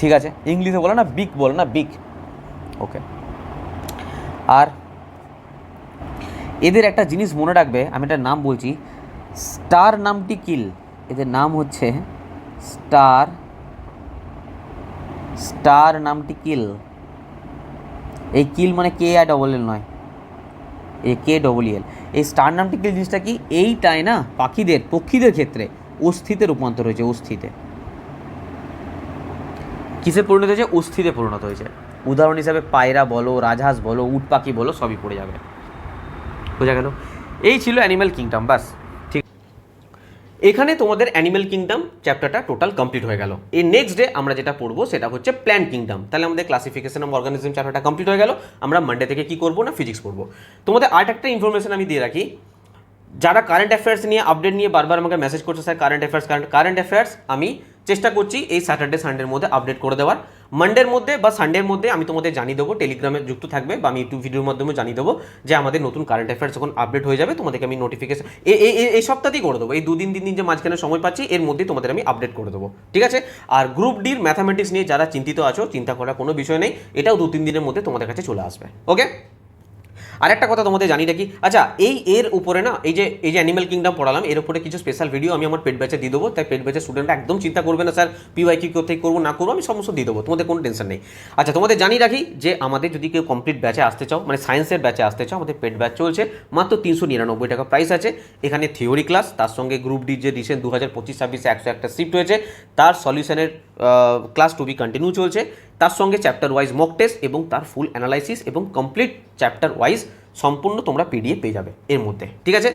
Speaker 2: ঠিক আছে, ইংলিশে বলে না বিক, বলে না বিক। ওকে, আর এদের একটা জিনিস মনে রাখবে, আমি একটা নাম বলছি, স্টার নামটি কিল। এদের নাম হচ্ছে স্টার নামটি কিল। এই কিল মানে কে আর ডবল এল নয়, এ কে ডবল এল। এই স্টার নামটি কিল জিনিসটা কি, এইটাই না পক্ষীদের ক্ষেত্রে অস্থিতে রূপান্তর হয়েছে, অস্থিতে। কিসে পরিণত হয়েছে? অস্থিতে পরিণত হয়েছে। উদাহরণ হিসাবে পায়রা বলো, রাজহাঁস বলো, উট পাখি বলো, সবই পড়ে যাবে। বোঝা গেল? এই ছিল অ্যানিম্যাল কিংডম, বাস। ঠিক, এখানে তোমাদের অ্যানিম্যাল কিংডম চ্যাপ্টারটা টোটাল কমপ্লিট হয়ে গেল। এই নেক্সট ডে আমরা যেটা পড়বো সেটা হচ্ছে প্ল্যান্ট কিংডম। তাহলে আমাদের ক্লাসিফিকেশন অফ অর্গানিজম চ্যাপ্টারটা কমপ্লিট হয়ে গেল। আমরা মানডে থেকে কি করবো না ফিজিক্স পড়বো। তোমাদের আর একটা ইনফরমেশন আমি দিয়ে রাখি, যারা কারেন্ট অ্যাফেয়ার্স নিয়ে আপডেট নিয়ে বারবার আমাকে মেসেজ করছে, স্যার কারেন্ট অ্যাফেয়ার্স আমি চেষ্টা করছি এই স্যাটারডে সানডের মধ্যে আপডেট করে দেওয়ার। মানডের মধ্যে বা সানডের মধ্যে আমি তোমাদের জানিয়ে দেবো, টেলিগ্রামে যুক্ত থাকবে বা আমি ইউটিউব ভিডিওর মাধ্যমে জানিয়ে দেবো যে আমাদের নতুন কারেন্ট অ্যাফেয়ার্স যখন আপডেট হয়ে যাবে তোমাদেরকে আমি নোটিফিকেশন এই সপ্তাহতেই করে দেবো। এই 2 দিন 3 দিন যে মাঝখানে সময় পাচ্ছি এর মধ্যে তোমাদের আমি আপডেট করে দেবো, ঠিক আছে? আর গ্রুপ ডির ম্যাথামেটিক্স নিয়ে যারা চিন্তিত আছো, চিন্তা করার কোনো বিষয় নেই, এটাও 2-3 দিনের মধ্যে তোমাদের কাছে চলে আসবে। ওকে, আর একটা কথা তোমাদের জানি রাখি, আচ্ছা এর উপরে না এই যে অ্যানিম্যাল কিংডম পড়ালাম, এর উপরে কিছু স্পেশাল ভিডিও আমি আমার পেড ব্যাচে দিয়ে দেবো। তাই পেড ব্যাচের স্টুডেন্টরা একদম চিন্তা করবে না স্যার PYQ কোথায় করবো না করবো, আমি সমস্ত দিয়ে দেবো, তোমাদের কোনো টেনশন নেই। আচ্ছা, তোমাদের জানি রাখি যে আমাদের যদি কেউ কমপ্লিট ব্যাচে আসতে চাও, মানে সায়েন্সের ব্যাচে আসতে চাও, আমাদের পেড ব্যাচ চলছে, মাত্র 399 টাকা প্রাইস আছে। এখানে থিওরি ক্লাস, তার সঙ্গে গ্রুপ ডি যে রিসেন্ট 2025-26 101টা শিফট হয়েছে তার সলিউশনের ক্লাস টু বি কন্টিনিউ চলছে, তার সঙ্গে চ্যাপ্টার ওয়াইজ মক টেস্ট এবং তার ফুল অ্যানালাইসিস এবং কমপ্লিট চ্যাপ্টার ওয়াইজ সম্পূর্ণ তোমরা PDF পেয়ে যাবে এর মধ্যে, ঠিক আছে?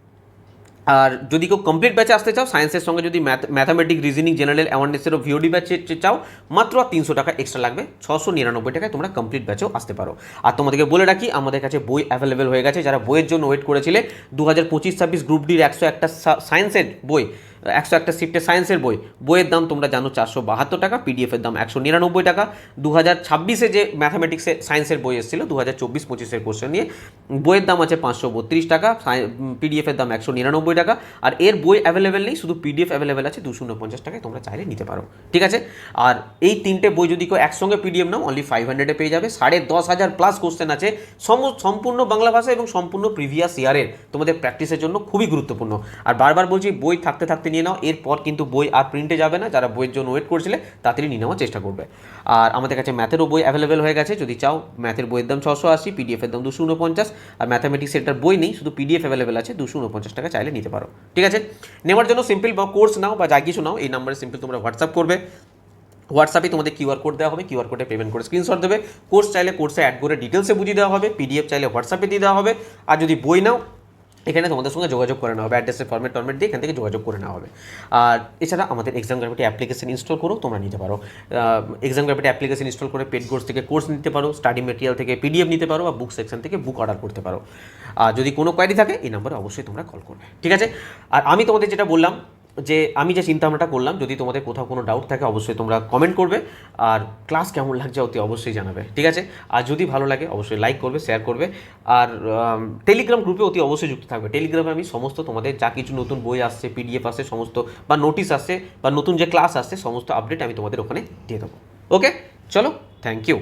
Speaker 2: আর যদি কেউ কমপ্লিট ব্যাচে আসতে চাও, সায়েন্সের সঙ্গে যদি ম্যাথামেটিক্স, রিজনিং, জেনারেল অ্যাওয়ারনেসেরও VOD ব্যাচে চাও, মাত্র 300 টাকা এক্সট্রা লাগবে, 699 টাকায় তোমরা কমপ্লিট ব্যাচেও আসতে পারো। আর তোমাদেরকে বলে রাখি, আমাদের কাছে বই অ্যাভেলেবেল হয়ে গেছে। যারা বইয়ের জন্য ওয়েট করেছিলে, 2025-26 গ্রুপ ডির 101টা সায়েন্সের বই, 101টা শিফটের সায়েন্সের বইয়ের দাম তোমরা জানো 472 টাকা, PDF-এর দাম 199 টাকা। 2026-এ যে ম্যাথামেটিক্সের সায়েন্সের বই এসেছিল 2024-25-এর কোশ্চেন নিয়ে, বইয়ের দাম আছে 532 টাকা, PDF-এর দাম 199 টাকা। আর এর বই অ্যাভেলেবেল নেই, শুধু PDF অ্যাভেলেবেল আছে 249 টাকায়, তোমরা চাইলে নিতে পারো, ঠিক আছে? আর এই 3টে বই যদি কেউ একসঙ্গে PDF নাও, অনলি 500-এ পেয়ে যাবে। 10,500 প্লাস কোশ্চেন আছে, সম্পূর্ণ বাংলা ভাষা এবং সম্পূর্ণ প্রিভিয়াস ইয়ারের, তোমাদের প্র্যাকটিসের জন্য খুবই গুরুত্বপূর্ণ। আর বারবার বলছি, বই থাকতে থাকতে নিয়ে নাও, এরপর কিন্তু বই আর প্রিন্টে যাবে না। যারা বইয়ের জন্য ওয়েট করছিলে তাড়াতাড়ি নিয়ে নেওয়ার চেষ্টা করবে। আর আমাদের কাছে ম্যাথেরও বই অ্যাভেলেবেল হয়ে গেছে, যদি চাও ম্যাথের বইয়ের দাম 680, PDF-এর দাম 249। আর ম্যাথামেটিক্স এটার বই নেই, শুধু PDF অ্যাভেলেবেল আছে, 249 টাকা, চাইলে নিতে পারো, ঠিক আছে? নেওয়ার জন্য সিম্পল বা কোর্স নাও বা যা কিছু নাও, এই নাম্বারে সিম্পল তোমরা হোয়াটসঅ্যাপ করবে। হোয়াটসঅ্যাপে তোমাদের QR কোড দেওয়া হবে, QR কোডে পেমেন্ট করে স্ক্রিনশট দেবে। কোর্স চাইলে কোর্সে অ্যাড করে ডিটেলসে বুঝিয়ে দেওয়া হবে, PDF চাইলে হোয়াটসঅ্যাপে দিয়ে দেওয়া হবে। আর যদি বই নাও, এখানে তোমাদের সঙ্গে যোগাযোগ করে নেওয়া হবে, অ্যাড্রেসের ফরম্যাট দিয়ে এখান থেকে যোগাযোগ করে নেওয়া হবে। আর এছাড়া আমাদের এক্সাম গ্র্যাভিটি অ্যাপ্লিকেশন ইনস্টল করো, তোমরা নিতে পারো। এক্সাম গ্র্যাভিটি অ্যাপ্লিকেশন ইনস্টল করে পেড কোর্স থেকে কোর্স নিতে পারো, স্টাডি মেটেরিয়াল থেকে PDF নিতে পারো, বা বুক সেকশন থেকে বুক অর্ডার করতে পারো। আর যদি কোনো কোয়ারি থাকে এই নাম্বারে অবশ্যই তোমরা কল করবে, ঠিক আছে? আর আমি তোমাদের যেটা বললাম, যে আমি যে চিন্তাভাবনাটা করলাম, যদি তোমাদের কোথাও কোনো ডাউট থাকে অবশ্যই তোমরা কমেন্ট করবে। আর ক্লাস কেমন লাগছে অতি অবশ্যই জানাবে, ঠিক আছে? আর যদি ভালো লাগে অবশ্যই লাইক করবে, শেয়ার করবে। আর টেলিগ্রাম গ্রুপে অতি অবশ্যই যুক্ত থাকবে। টেলিগ্রামে আমি সমস্ত তোমাদের যা কিছু নতুন বই আসছে, PDF আসছে সমস্ত, বা নোটিশ আসছে, বা নতুন যে ক্লাস আসছে, সমস্ত আপডেট আমি তোমাদের ওখানে দিয়ে দেবো। ওকে, চলো, থ্যাংক ইউ।